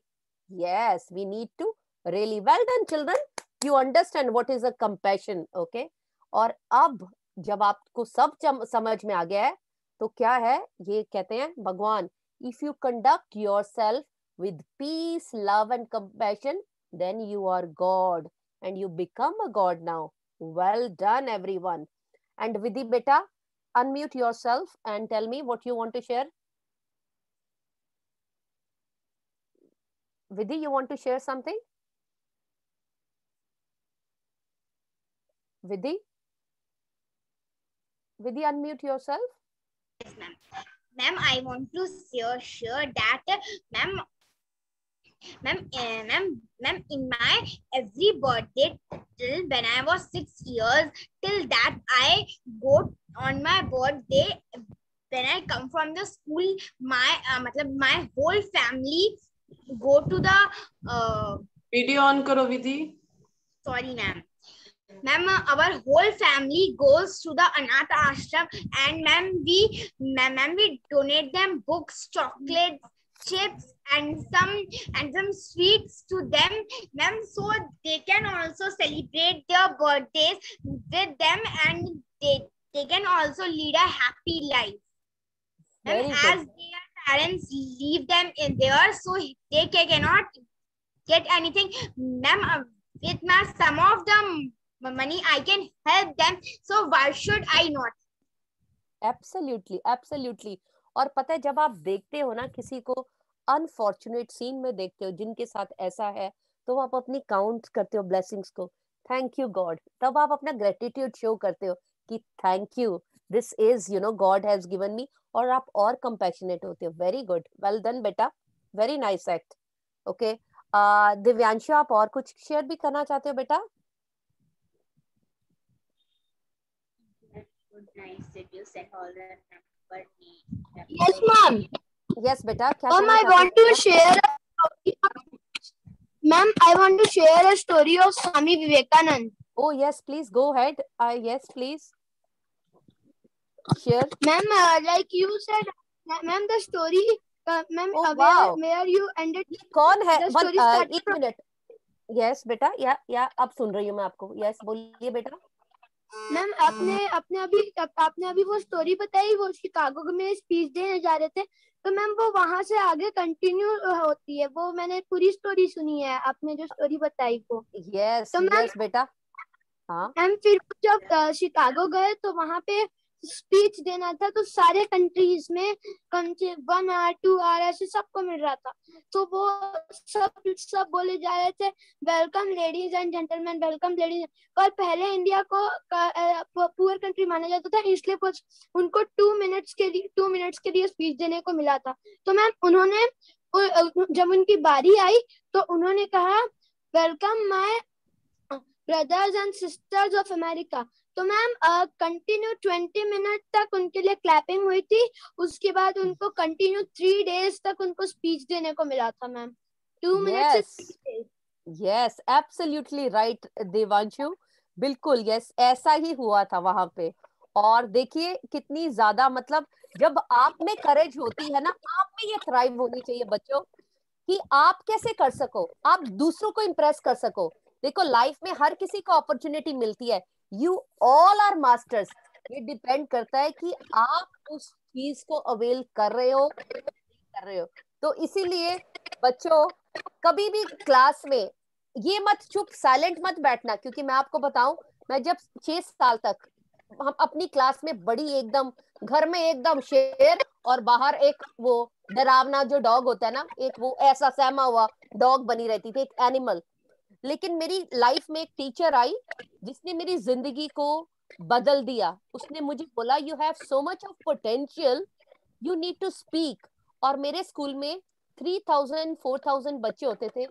A: Yes, we need to really well done children. You understand what is a compassion, okay? और अब जब आपको सब समझ में आ गया है तो क्या है, ये कहते हैं भगवान, if you conduct yourself with peace, love and compassion, then you are God and you become a God now. Well done everyone. And Vidhi beta, unmute yourself and tell me what you want to share. Vidhi, you want to share something? Vidhi? Vidhi, unmute yourself.
G: Yes, ma'am. Ma'am, I want to share that, ma'am, in my every birthday till when I was 6 years, till that I go on my birthday, when I come from the school, my my whole family go to the
B: video on karo Vidhi.
G: Sorry ma'am. Ma'am, our whole family goes to the Anath Ashram and ma'am we donate them books, chocolates, chips and some sweets to them, ma'am, so they can also celebrate their birthdays with them and they can also lead a happy life. Ma'am, as their parents leave them in there, so they cannot get anything. Ma'am, with my some of the money I can help them, so why should I not?
A: Absolutely, absolutely. और पता है जब आप देखते हो ना किसी को अनफॉर्चुनेट सीन में देखते हो जिनके साथ ऐसा है, तो आप अपनी काउंट करते हो ब्लेसिंग्स को. Thank you God. तब आप अपना ग्रेटिट्यूड शो करते हो कि thank you, this is God has given me, और आप और कंपैशनेट होते हो. वेरी गुड, वेल डन बेटा, very nice act. Okay. Divyanshu, आप और कुछ शेयर भी करना चाहते हो बेटा?
F: Nice that you said all that number.
C: Yes, ma'am.
A: Yes, beta.
C: Ma'am, I want to share. Ma'am, I want to share a story of Swami Vivekanand.
A: Oh yes, please go ahead. Yes, please share.
C: Ma'am, like you said, ma'am, the story. Ma'am,
A: wow.
C: where you ended.
A: कौन है? एक minute. Yes, बेटा. या अब सुन रही हूँ मैं आपको. Yes, बोलिए बेटा.
C: मैम, आपने अभी वो स्टोरी बताई, वो शिकागो में स्पीच देने जा रहे थे, तो मैम वो वहां से आगे कंटिन्यू होती है. वो मैंने पूरी स्टोरी सुनी है, आपने जो स्टोरी बताई वो.
A: यस, तो यस बेटा. हाँ
C: मैम, फिर जब शिकागो गए तो वहां पे स्पीच देना था, तो सारे कंट्रीज में 1 आवर 2 आवर ऐसे सबको मिल रहा था. तो वो सब बोले जा रहे थे, welcome ladies and gentleman, welcome ladies. और पहले इंडिया को पुअर कंट्री माना जाता था, इसलिए उनको 2 मिनट्स के लिए स्पीच देने को मिला था. तो मैम उन्होंने, जब उनकी बारी आई तो उन्होंने कहा, welcome my brothers and sisters of America. तो मैम कंटिन्यू 20 मिनट तक उनके लिए क्लैपिंग हुई थी. उसके बाद उनको कंटिन्यू 3 डेज तक उनको स्पीच देने को मिला था ma'am. 2 minutes.
A: Yes, absolutely right Devanshu, बिल्कुल. यस, ऐसा ही हुआ था वहां पे. और देखिए कितनी ज्यादा, मतलब जब आप में करेज होती है ना, आप में ये थ्राइव होनी चाहिए बच्चों, कि आप कैसे कर सको, आप दूसरों को इम्प्रेस कर सको. देखो लाइफ में हर किसी को अपॉर्चुनिटी मिलती है. You all are masters. ये डिपेंड करता है कि आप उस चीज को अवेल कर रहे हो कर रहे हो। तो इसीलिए बच्चों कभी भी क्लास में ये मत चुप साइलेंट मत बैठना, क्योंकि मैं आपको बताऊं, मैं जब 6 साल तक हम अपनी क्लास में बड़ी एकदम, घर में एकदम शेर और बाहर एक वो डरावना जो डॉग होता है ना, एक वो ऐसा सहमा हुआ डॉग बनी रहती थी, एक एनिमल। लेकिन मेरी लाइफ में एक टीचर आई जिसने मेरी जिंदगी को बदल दिया। उसने मुझे बोला you have so much of potential, you need to speak. और मेरे स्कूल में 3000 4000 बच्चे होते थे,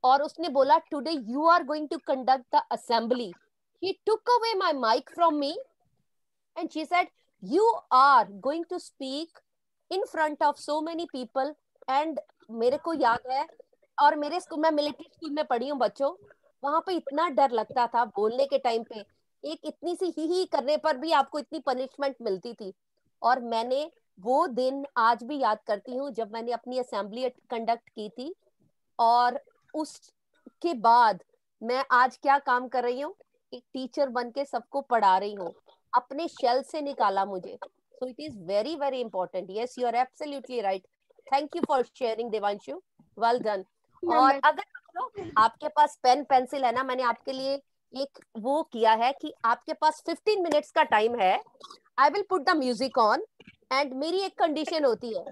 A: और उसने बोला today you are going to conduct the assembly. He took away my mic from me and she said you are going to speak in front of so many people. And मेरे को याद है, और मेरे स्कूल, मैं military school में पढ़ी हूँ बच्चों, वहां पे इतना डर लगता था बोलने के टाइम पे। एक इतनी सी ही करने पर भी आपको इतनी पनिशमेंट मिलती थी। और मैंने वो दिन आज भी याद करती हूँ जब मैंने अपनी असेंबली कंडक्ट की थी। और उसके बाद मैं आज क्या काम कर रही हूँ, एक टीचर बन के सबको पढ़ा रही हूँ, अपने शेल से निकाला मुझे। So it is very very important. Yes, you are absolutely right. Thank you for sharing Devanshu, well done. और अगर बच्चों आपके पास पेन पेंसिल है ना, मैंने आपके लिए एक वो किया है कि आपके पास 15 मिनट्स का टाइम है। I will put the music on and मेरी एक कंडीशन होती है,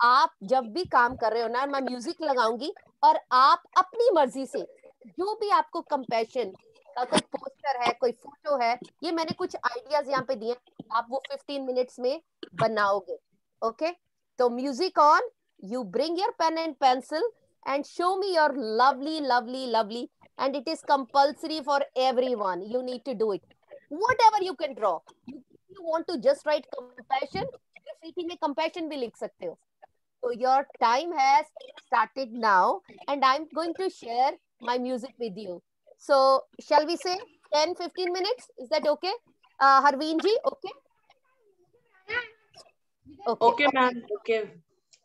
A: आप जब भी काम कर रहे हो ना, मैं म्यूजिक लगाऊंगी और आप अपनी मर्जी से जो भी आपको कंपैशन का कोई पोस्टर है, कोई फोटो है, ये मैंने कुछ आइडियाज यहाँ पे दिए, आप वो 15 मिनट्स में बनाओगे। ओके, तो music on, you bring your pen and pencil and show me your lovely lovely lovely, and it is compulsory for everyone, you need to do it, whatever you can draw. You want to just write compassion, graffiti में compassion भी लिख सकते हो। So your time has started now and I'm going to share my music with you. So shall we say 10-15 minutes, is that okay? Harveen ji, okay?
B: Okay ma'am, okay,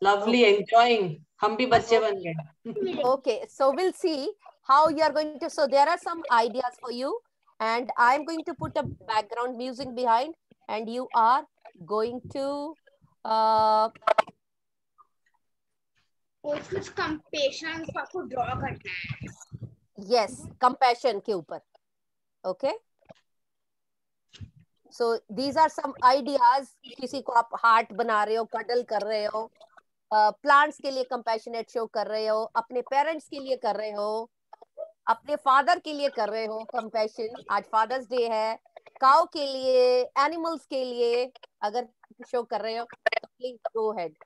B: lovely, enjoying, हम भी बच्चे बन गए।
A: Okay, so we'll see how you are going to. So there are some ideas for you, and I'm going to put a background music behind, and you are going to
G: कुछ compassion आपको draw करना है।
A: yes, compassion के ऊपर। Okay, so these are some ideas। किसी को आप heart बना रहे हो, कडल कर रहे हो, प्लांट्स के लिए कंपैशनेट शो कर रहे हो, अपने पेरेंट्स के लिए कर रहे हो, अपने फादर के लिए कर रहे हो कंपैशन, आज फादर्स डे है, काउ के लिए, एनिमल्स के लिए अगर शो कर रहे हो तो प्लीज गो हेड।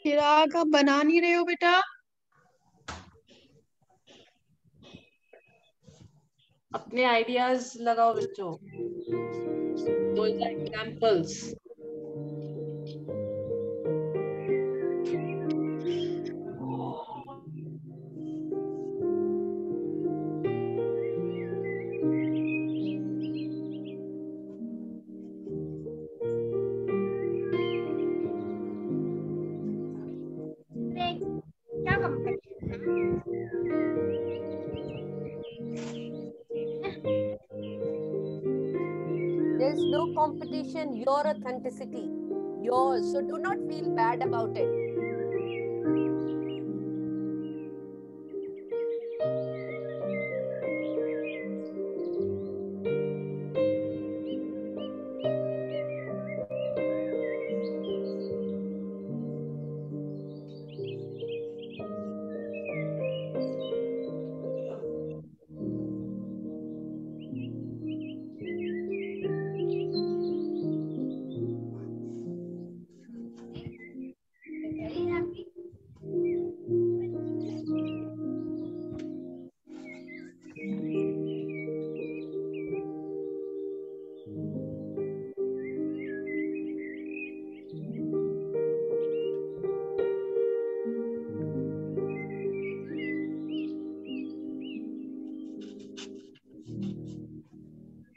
B: चिराग आप बना नहीं रहे हो बेटा? अपने आइडियाज लगाओ बच्चों, those are examples।
A: There's no competition, your authenticity, yours. So do not feel bad about it.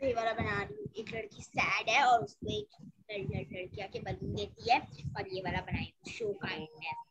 G: ये वाला बना रही हूँ। एक लड़की सैड है और उसको एक लड़की आके बलून देती है और ये वाला बनाई हूँ show kindness.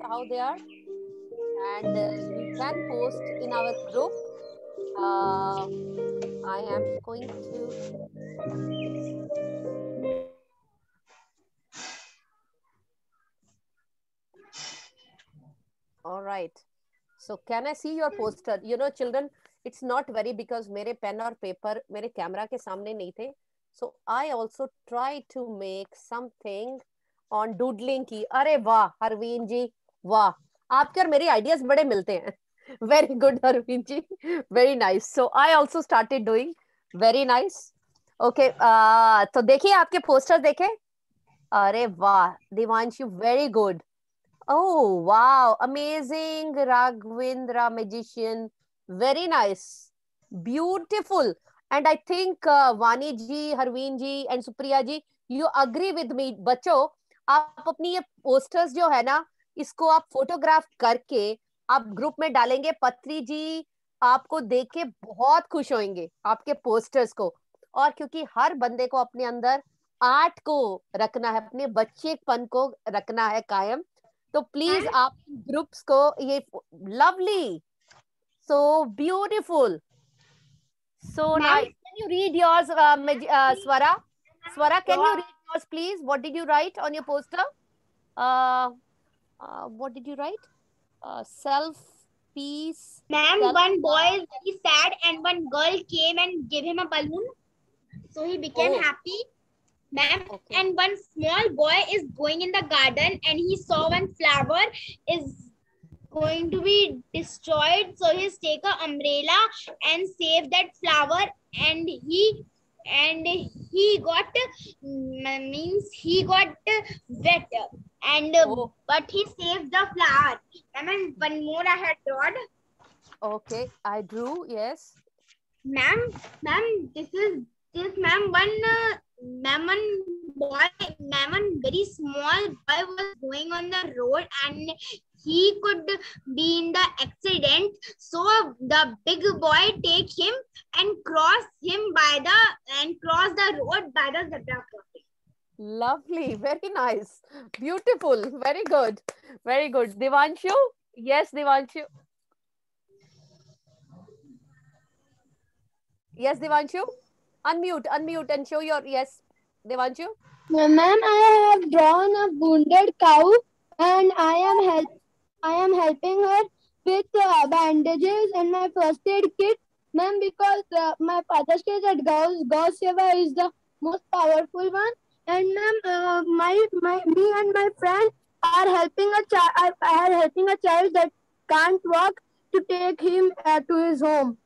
A: how they are, and you can post in our group. I am going to. All right. So can I see your poster? You know, children, it's not very because मेरे pen और paper मेरे camera के सामने नहीं थे. So I also try to make something on doodling की. अरे वाह हरवीन जी, वाह, आपके और मेरे आइडियाज बड़े मिलते हैं. Very good Harveen ji, very nice. So I also started doing. Very nice. Okay, तो देखिए आपके पोस्टर देखे. अरे वाह Divanshu, very good. Oh, wow. Amazing, Raghavendra magician. Very nice. Beautiful. And I think Vani ji, Harveen ji and Supriya ji, you agree with me. बच्चों, आप अपनी ये posters जो है ना, इसको आप photograph करके आप group में डालेंगे. पत्री जी आपको देख के बहुत खुश होंगे आपके posters को. और क्योंकि हर बंदे को अपने अंदर आर्ट को रखना है, अपने बच्चेपन को रखना है कायम, तो प्लीज आप ग्रुप्स को ये lovely, so beautiful, so nice. Can you read yours Swara? Swara, can you read yours please? What did you right on your poster? What did you right? Self peace.
G: Ma'am, one boy is very sad and one girl came and gave him a balloon, so he became happy. Ma'am, okay. And one small boy is going in the garden and he saw one flower is going to be destroyed, so he's take an umbrella and save that flower, and he got wet, and but he saved the flower. And one more I had drawn.
A: Okay, I drew. Yes,
G: ma'am, one very small boy was going on the road and he could be in the accident, so the big boy take him and cross the road by the zebra crossing.
A: Lovely, very nice, beautiful, very good, very good. Divanshu, yes, Divanshu. Yes, Divanshu, unmute and show your, yes, Divanshu.
C: Ma'am, I have drawn a wounded cow and I am helping her with bandages and my first aid kit, ma'am, because my father says that Gau Seva is the most powerful one, and ma'am, me and my friend are helping a child that can't walk to take him to his home.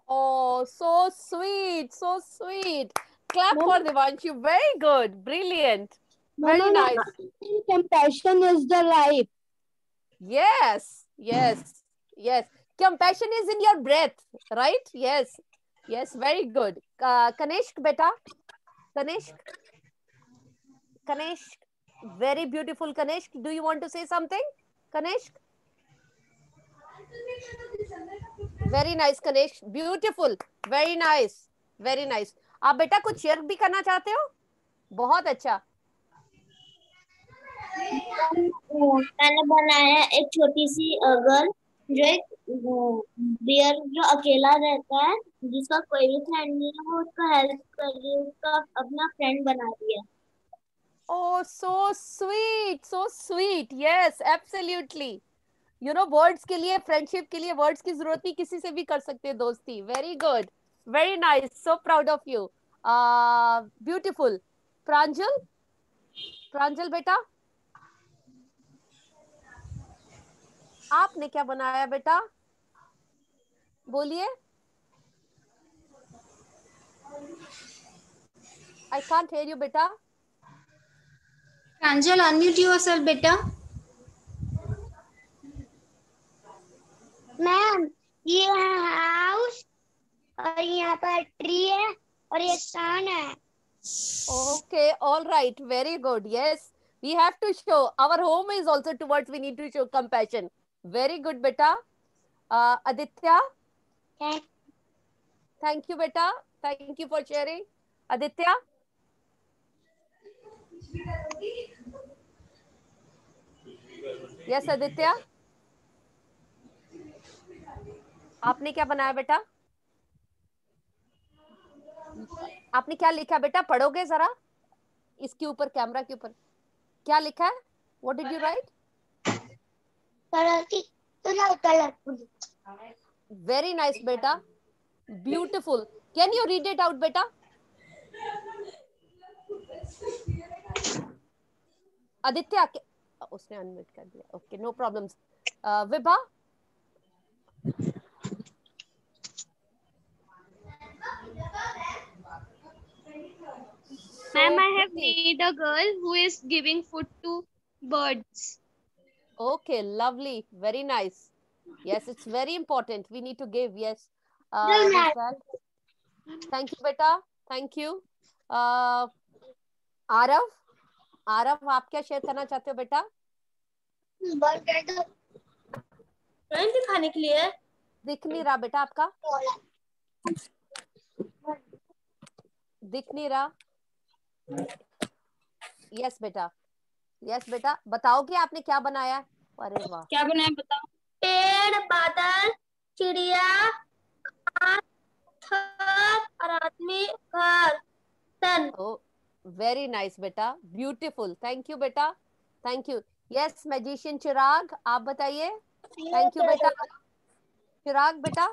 A: Oh, so sweet, so sweet. Clap for Divanshu. Very good, brilliant, very nice.
C: Compassion is the life.
A: Yes, yes, yes. Compassion is in your breath, right? Yes, yes, very good. Kanishk, beta. Kanishk, very beautiful. Kanishk, do you want to say something? Kanishk? Very nice, Kanishk. Beautiful. Very nice. Very nice. आप बेटा कुछ share भी करना चाहते हो? बहुत अच्छा.
F: मैंने बनाया एक छोटी सी गर्ल जो एक बियर जो अकेला रहता है, जिसका कोई भी फ्रेंड नहीं है, वो उसका हेल्प कर रही है, उसका अपना फ्रेंड बना दिया.
A: Oh, so sweet, so sweet. Yes, absolutely. You know, words के लिए, friendship के लिए words की जरूरत नहीं, किसी से भी कर सकते हैं दोस्ती. Very good, very nice. So proud of you. Beautiful. Pranjal बेटा, आपने क्या बनाया बेटा? बोलिए. I can't hear you बेटा.
G: Pranjal, unmute yourself बेटा.
F: मैम, ये हाउस और यहाँ पर ट्री है और ये सन है.
A: Okay, all right, very good. Yes, we have to show our home is also towards. We need to show compassion. Very good, beta. Aditya. Thank you, beta. Thank you for sharing. Aditya. Yes Aditya, आपने क्या बनाया बेटा? आपने क्या लिखा बेटा? पढ़ोगे जरा इसके ऊपर, कैमरा के ऊपर क्या लिखा है? What did you write? Very nice बेटा, beautiful. Can you read it out बेटा? आदित्य, उसने अनम्यूट कर दिया. Okay, no problems. Vibha,
I: Ma'am, I have made a girl who is giving food to birds.
A: Okay, lovely, very nice. Yes, it's very important. We need to give. Yes. Who's that? Thank you, beta. Thank you. Aarav, Aarav आप क्या share करना चाहते हो बेटा?
F: दिखाने के लिए
A: दिख नहीं रहा बेटा आपका, दिख नहीं रहा. यस बेटा, यस बेटा, बताओगे आपने क्या बनाया? अरे वाह,
F: क्या बनाया बताओ? पेड़, बादल, चिड़िया, और आदमी, घर, सन.
A: oh very nice बेटा, ब्यूटीफुल. थैंक यू बेटा, थैंक यू. यस मैजिशियन चिराग, आप बताइए. थैंक यू बेटा. चिराग बेटा.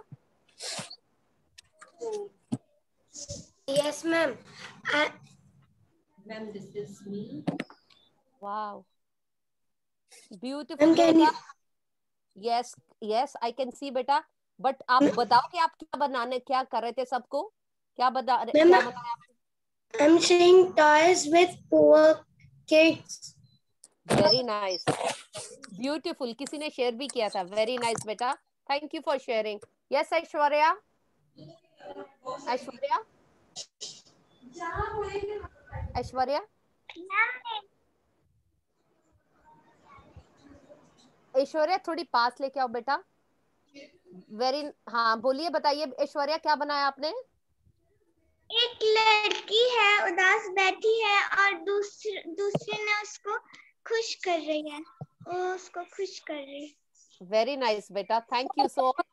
F: Yes ma'am.
B: Ma'am, this is me.
A: Wow, beautiful बेटा. Yes yes I can see बेटा. बट आप बताओ कि आप क्या बनाने, क्या कर रहे थे? सबको क्या बनाया?
F: I'm saying toys with poor kids.
A: Very nice, beautiful. किसी ने शेयर भी किया था. वेरी नाइस बेटा, thank you for sharing. Yes Aishwarya, Aishwarya, Aishwarya, Aishwarya थोड़ी पास लेके आओ बेटा. वेरी, हाँ बोलिए, बताइए ऐश्वर्या क्या बनाया आपने?
G: एक लड़की है उदास बैठी है और दूसरे ने उसको खुश कर रही है, वो उसको खुश कर रही है.
A: वेरी नाइस बेटा, thank you so much.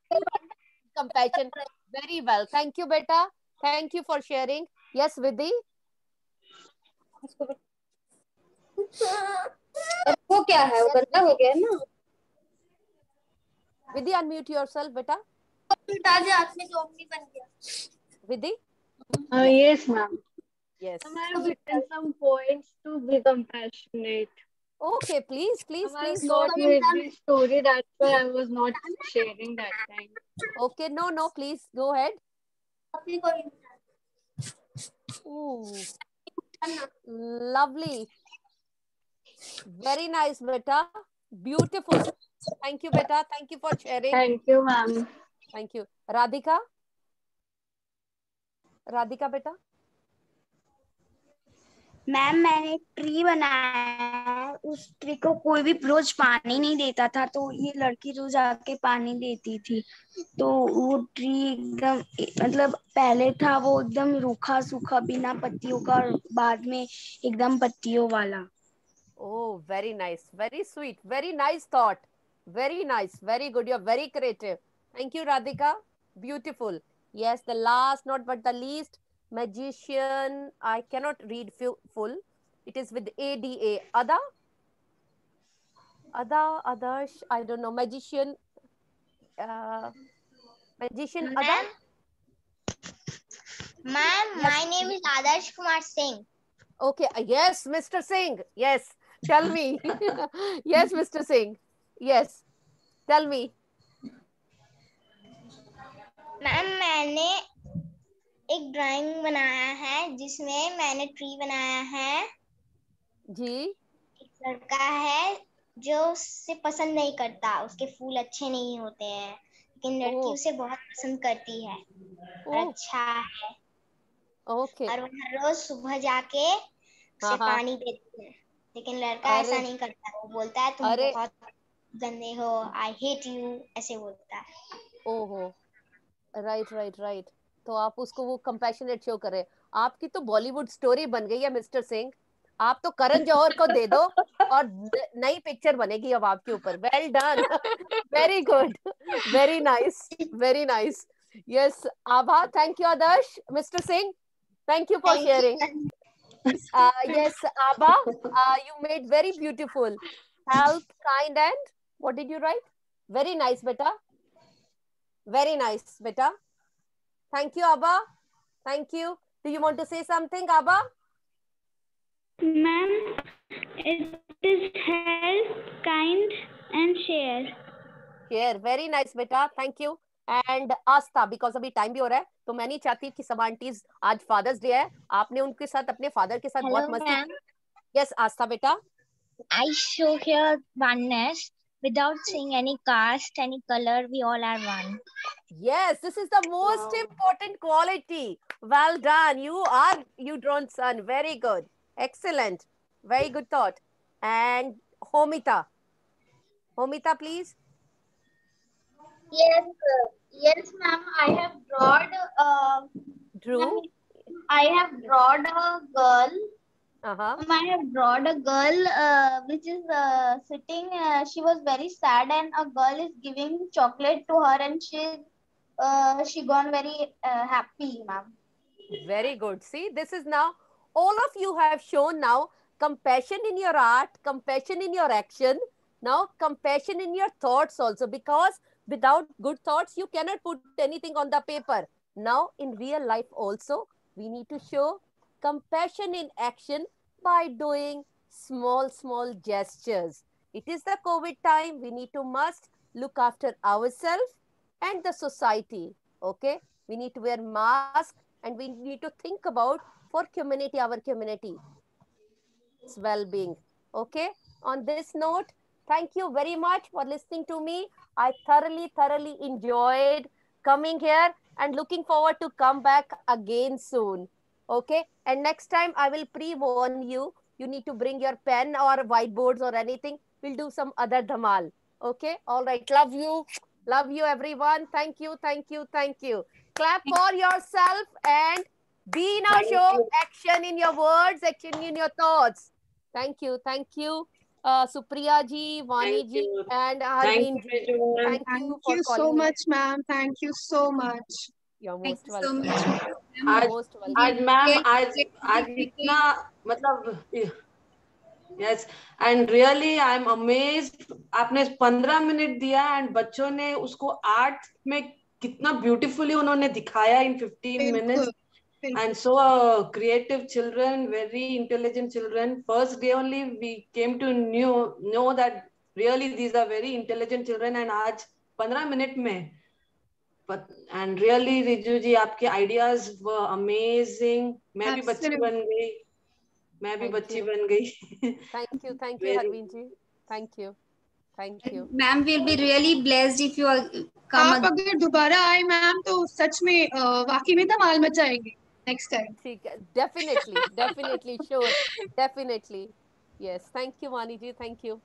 A: Compassion, very well, thank you बेटा, thank you for sharing. Yes Vidhi.
F: वो क्या है? वो गंदा हो गया ना.
A: विधि अनम्यूट योरसेल्फ बेटा.
F: हाथ में जोमनी बन गया.
A: विधि.
J: Yes, ma'am.
A: Yes.
J: I have written some points to be compassionate.
A: Okay, please, please,
J: I was
A: please.
J: not with the story, that's why I was not sharing that time.
A: Okay, no, no, please go ahead. Ooh, lovely. Very nice, beta. Beautiful. Thank you, beta. Thank you for sharing.
J: Thank you, ma'am.
A: Thank you. Radhika. Radhika बेटा.
K: Ma'am मैंने एक tree बनाया, उस tree को कोई भी रोज पानी नहीं देता था, तो ये लड़की रोज आके पानी देती थी. तो वो ट्री एकदम, मतलब पहले था वो एकदम रूखा सूखा बिना पत्तियों का, और बाद में एकदम पत्तियों वाला.
A: Oh, very nice, very sweet, very nice thought, very nice, very good. You're very creative. Thank you, Radhika. Beautiful. Yes, the last, not but the least, magician. I cannot read full. It is with ADA. Ada? Ada, Adarsh, I don't know. Magician. Magician Ada?
G: Ma'am, my name is Adarsh Kumar Singh.
A: Okay, yes, Mr. Singh. Yes, tell me. Yes, Mr. Singh. Yes, tell me.
G: Ma'am मैंने एक drawing बनाया है जिसमें मैंने tree बनाया है
A: जी.
G: एक लड़का है जो उससे पसंद नहीं करता, उसके फूल अच्छे नहीं होते हैं, लेकिन लड़की उसे बहुत पसंद करती है और अच्छा है.
A: ओके.
G: और वह रोज सुबह जाके उसे पानी देती है, लेकिन लड़का ऐसा नहीं करता. वो बोलता है तुम बहुत गंदे हो, आई हेट यू, ऐसे बोलता है.
A: ओहो, राइट राइट राइट. तो आप उसको वो कंपैशनेट शो कर रहे हैं. आपकी तो बॉलीवुड स्टोरी बन गई है मिस्टर सिंह. आप तो करण जौहर को दे दो और नई पिक्चर बनेगी अब आपके ऊपर. Well done. Very good. Very nice. Very nice. Yes Abha. Thank you Adarsh. Mister Singh, thank you for sharing. Yes Abha, you made very beautiful. Help, kind, and what did you write? Very nice beta. Very nice beta. Thank you Abha. Thank you. Do you want to say something Abha?
H: Ma'am, it is help, kind, and share.
A: Share. Very nice beta. Thank you. And Aastha, because अभी time भी हो रहा है तो मैं नहीं चाहती कि सब आंटीज, आज फादर्स डे है, आपने उनके साथ अपने फादर के साथ बहुत मस्ती की. यस आस्था बेटा.
F: I show here oneness without seeing any caste, any color. We all are one.
A: Yes, this is the most important quality. Well done. You drawn son. Very good. Excellent. Very good thought. And Homita. Homita, please.
G: Yes, ma'am. I have drawn.
A: Drew.
G: I have drawn a girl.
A: Uh-huh.
G: I have drawn a girl which is sitting. She was very sad, and a girl is giving chocolate to her, and she gone very happy, ma'am.
A: Very good. See, this is now all of you have shown now compassion in your art, compassion in your action, now compassion in your thoughts also, because without good thoughts you cannot put anything on the paper. Now in real life also we need to show compassion in action by doing small gestures. It is the COVID time. We need to must look after ourselves and the society. Okay, we need to wear mask and we need to think about for community, our community well-being. Okay, on this note, thank you very much for listening to me. I thoroughly enjoyed coming here and looking forward to come back again soon. Okay, and next time I will pre-warn you. You need to bring your pen or whiteboards or anything. We'll do some other dhamal. Okay, all right. Love you everyone. Thank you. Clap for yourself and be in our show. Action in your words, action in your thoughts. Thank you. Supriya ji, Vani ji, and Harveen ji. Thank you so much, ma'am. Thank you so much. You're most welcome.
B: आज ma'am आज इतना मतलब yes and really I am amazed. आपने 15 minute दिया and बच्चों ने उसको art में कितना ब्यूटीफुली उन्होंने दिखाया इन 15 minutes. And so creative children, very intelligent children. First day only we came to know that really these are very intelligent children. And आज 15 मिनट में and really रिजू जी आपके ideas were amazing. मैं भी बच्ची बन गई.
A: Thank you Harveen ji. Thank you.
L: Ma'am will be really blessed if you come. आप अगर दोबारा आए मैम तो सच में वाकई में धमाल मचाएंगे next time.
A: ठीक है, definitely sure, definitely. Yes, thank you Vani ji. Thank you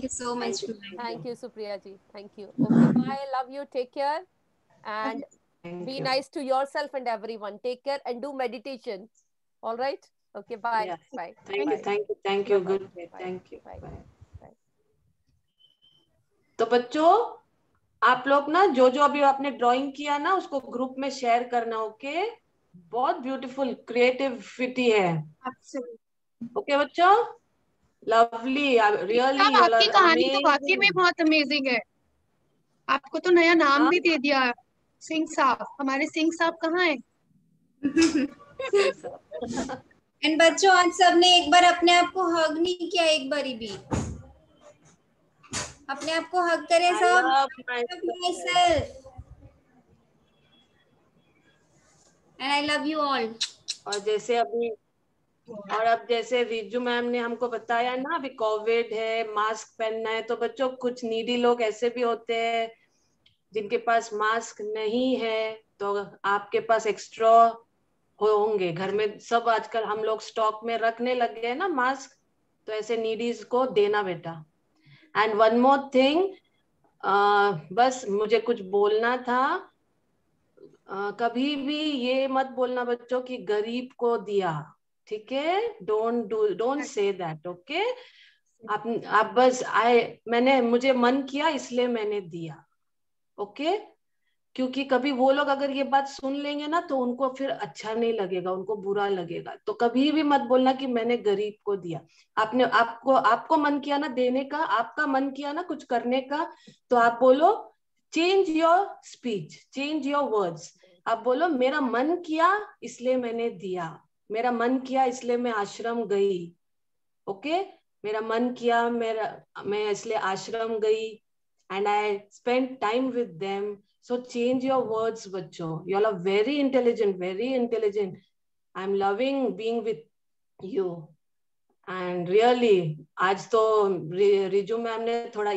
A: so much. Thank you Supriya ji. Thank you. Okay, bye. Love you. Take care and be nice to yourself and everyone. Take care and do meditation. All right. Okay, bye.
B: Yeah.
A: Bye.
B: Thank you. Good. Thank you.
A: Bye.
B: तो बच्चों आप लोग ना जो अभी आपने drawing किया ना उसको ग्रुप में शेयर करना. ओके, बहुत ब्यूटीफुल क्रिएटिविटी है. ओके बच्चों, लवली. रियली
L: आपकी कहानी तो वाकई में बहुत अमेजिंग है. आपको तो नया नाम भी दे दिया, सिंह साहब. हमारे सिंह साहब कहाँ हैं?
M: एंड बच्चों आज सबने एक बार अपने आप को हग नहीं किया. एक बारी भी अपने आप को हग करे सब. And I love you all.
B: और जैसे अभी अब जैसे रिजू मैम ने हमको बताया ना अभी कोविड है, मास्क पहनना है. तो बच्चों कुछ नीडी लोग ऐसे भी होते हैं जिनके पास मास्क नहीं है, तो आपके पास एक्स्ट्रा होंगे घर में. सब आजकल हम लोग स्टॉक में रखने लग गए ना मास्क, तो ऐसे नीडीज को देना बेटा. एंड वन मोर थिंग, बस मुझे कुछ बोलना था. कभी भी ये मत बोलना बच्चों कि गरीब को दिया. ठीक है, डोंट से दैट, ओके। आप बस मुझे मन किया इसलिए मैंने दिया, ओके। क्योंकि कभी वो लोग अगर ये बात सुन लेंगे ना तो उनको फिर अच्छा नहीं लगेगा, उनको बुरा लगेगा। तो कभी भी मत बोलना कि मैंने गरीब को दिया। आपको मन किया ना देने का, आपका मन किया ना कुछ करने का, तो आप बोलो, change your speech, change your words. आप बोलो मेरा मन किया इसलिए मैंने दिया, मेरा मन किया इसलिए मैं आश्रम गई, ओके। मेरा मन किया, मैं इसलिए आश्रम गई, and I spent time with them. So change your words, बच्चों. You all are very intelligent, very intelligent. I'm loving being with you. And really, आज तो रिजू मैम ने थोड़ा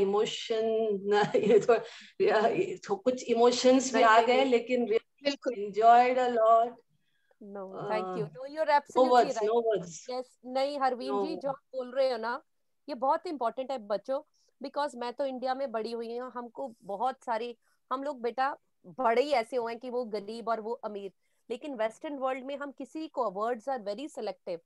B: कुछ इमोशंस भी आ गए, लेकिन enjoyed a lot.
A: No, thank you. No, you're absolutely right.
B: No words.
A: Yes, नहीं हरवीन जी जो आप बोल रहे हो ना, ये बहुत इंपॉर्टेंट है बच्चों। बिकॉज मैं तो इंडिया में बड़ी हुई हूँ, हमको बहुत सारी, हम लोग बेटा बड़े ही ऐसे हुए हैं कि वो गरीब और वो अमीर, लेकिन वेस्टर्न वर्ल्ड में हम किसी को, वर्ड्स आर वेरी सिलेक्टिव।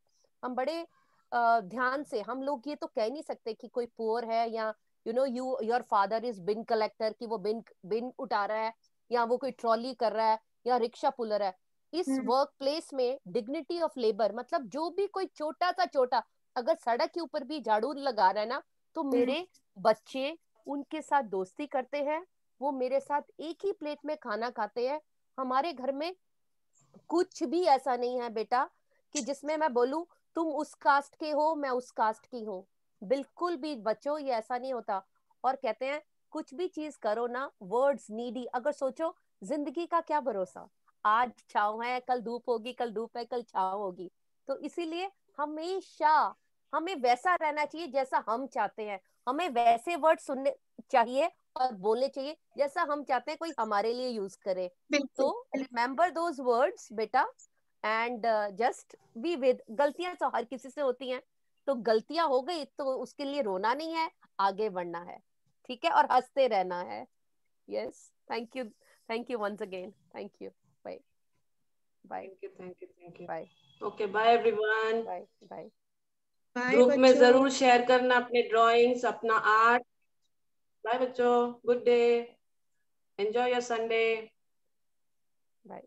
A: हम बड़े ध्यान से, हम लोग ये तो कह नहीं सकते कि कोई पुअर है या your father is been collector, कि वो बिन उठा रहा है या वो कोई ट्रॉली कर रहा है या रिक्शा पुलर है। इस वर्क प्लेस में डिग्निटी ऑफ लेबर, मतलब जो भी कोई छोटा सा छोटा अगर सड़क के ऊपर भी झाड़ू लगा रहा है ना, तो मेरे बच्चे उनके साथ दोस्ती करते हैं, वो मेरे साथ एक ही प्लेट में खाना खाते हैं। हमारे घर में कुछ भी ऐसा नहीं है बेटा कि जिसमें मैं बोलूं तुम उस कास्ट के हो मैं उस कास्ट की हूँ, बिल्कुल भी बच्चों ये ऐसा नहीं होता। और कहते हैं कुछ भी चीज करो ना, वर्ड्स नीडी, अगर सोचो जिंदगी का क्या भरोसा, आज छाँव है कल धूप होगी, कल धूप है कल छाँव होगी। तो इसीलिए हमेशा हमें वैसा रहना चाहिए जैसा हम चाहते हैं, हमें वैसे वर्ड सुनने चाहिए और बोलने चाहिए जैसा हम चाहते हैं कोई हमारे लिए यूज करे। तो रिमेम्बर दोज वर्ड्स बेटा, एंड जस्ट बी विद। गलतियां तो हर किसी से होती हैं, तो गलतियां हो गई तो उसके लिए रोना नहीं है, आगे बढ़ना है, ठीक है, और हंसते रहना है। Yes, thank you once again, thank you, bye bye,
B: thank you,
A: bye,
B: okay, bye everyone,
A: bye bye.
B: Group में जरूर शेयर करना अपने ड्राइंग्स, अपना आर्ट। बाय बच्चों, good day, enjoy your Sunday,
A: bye.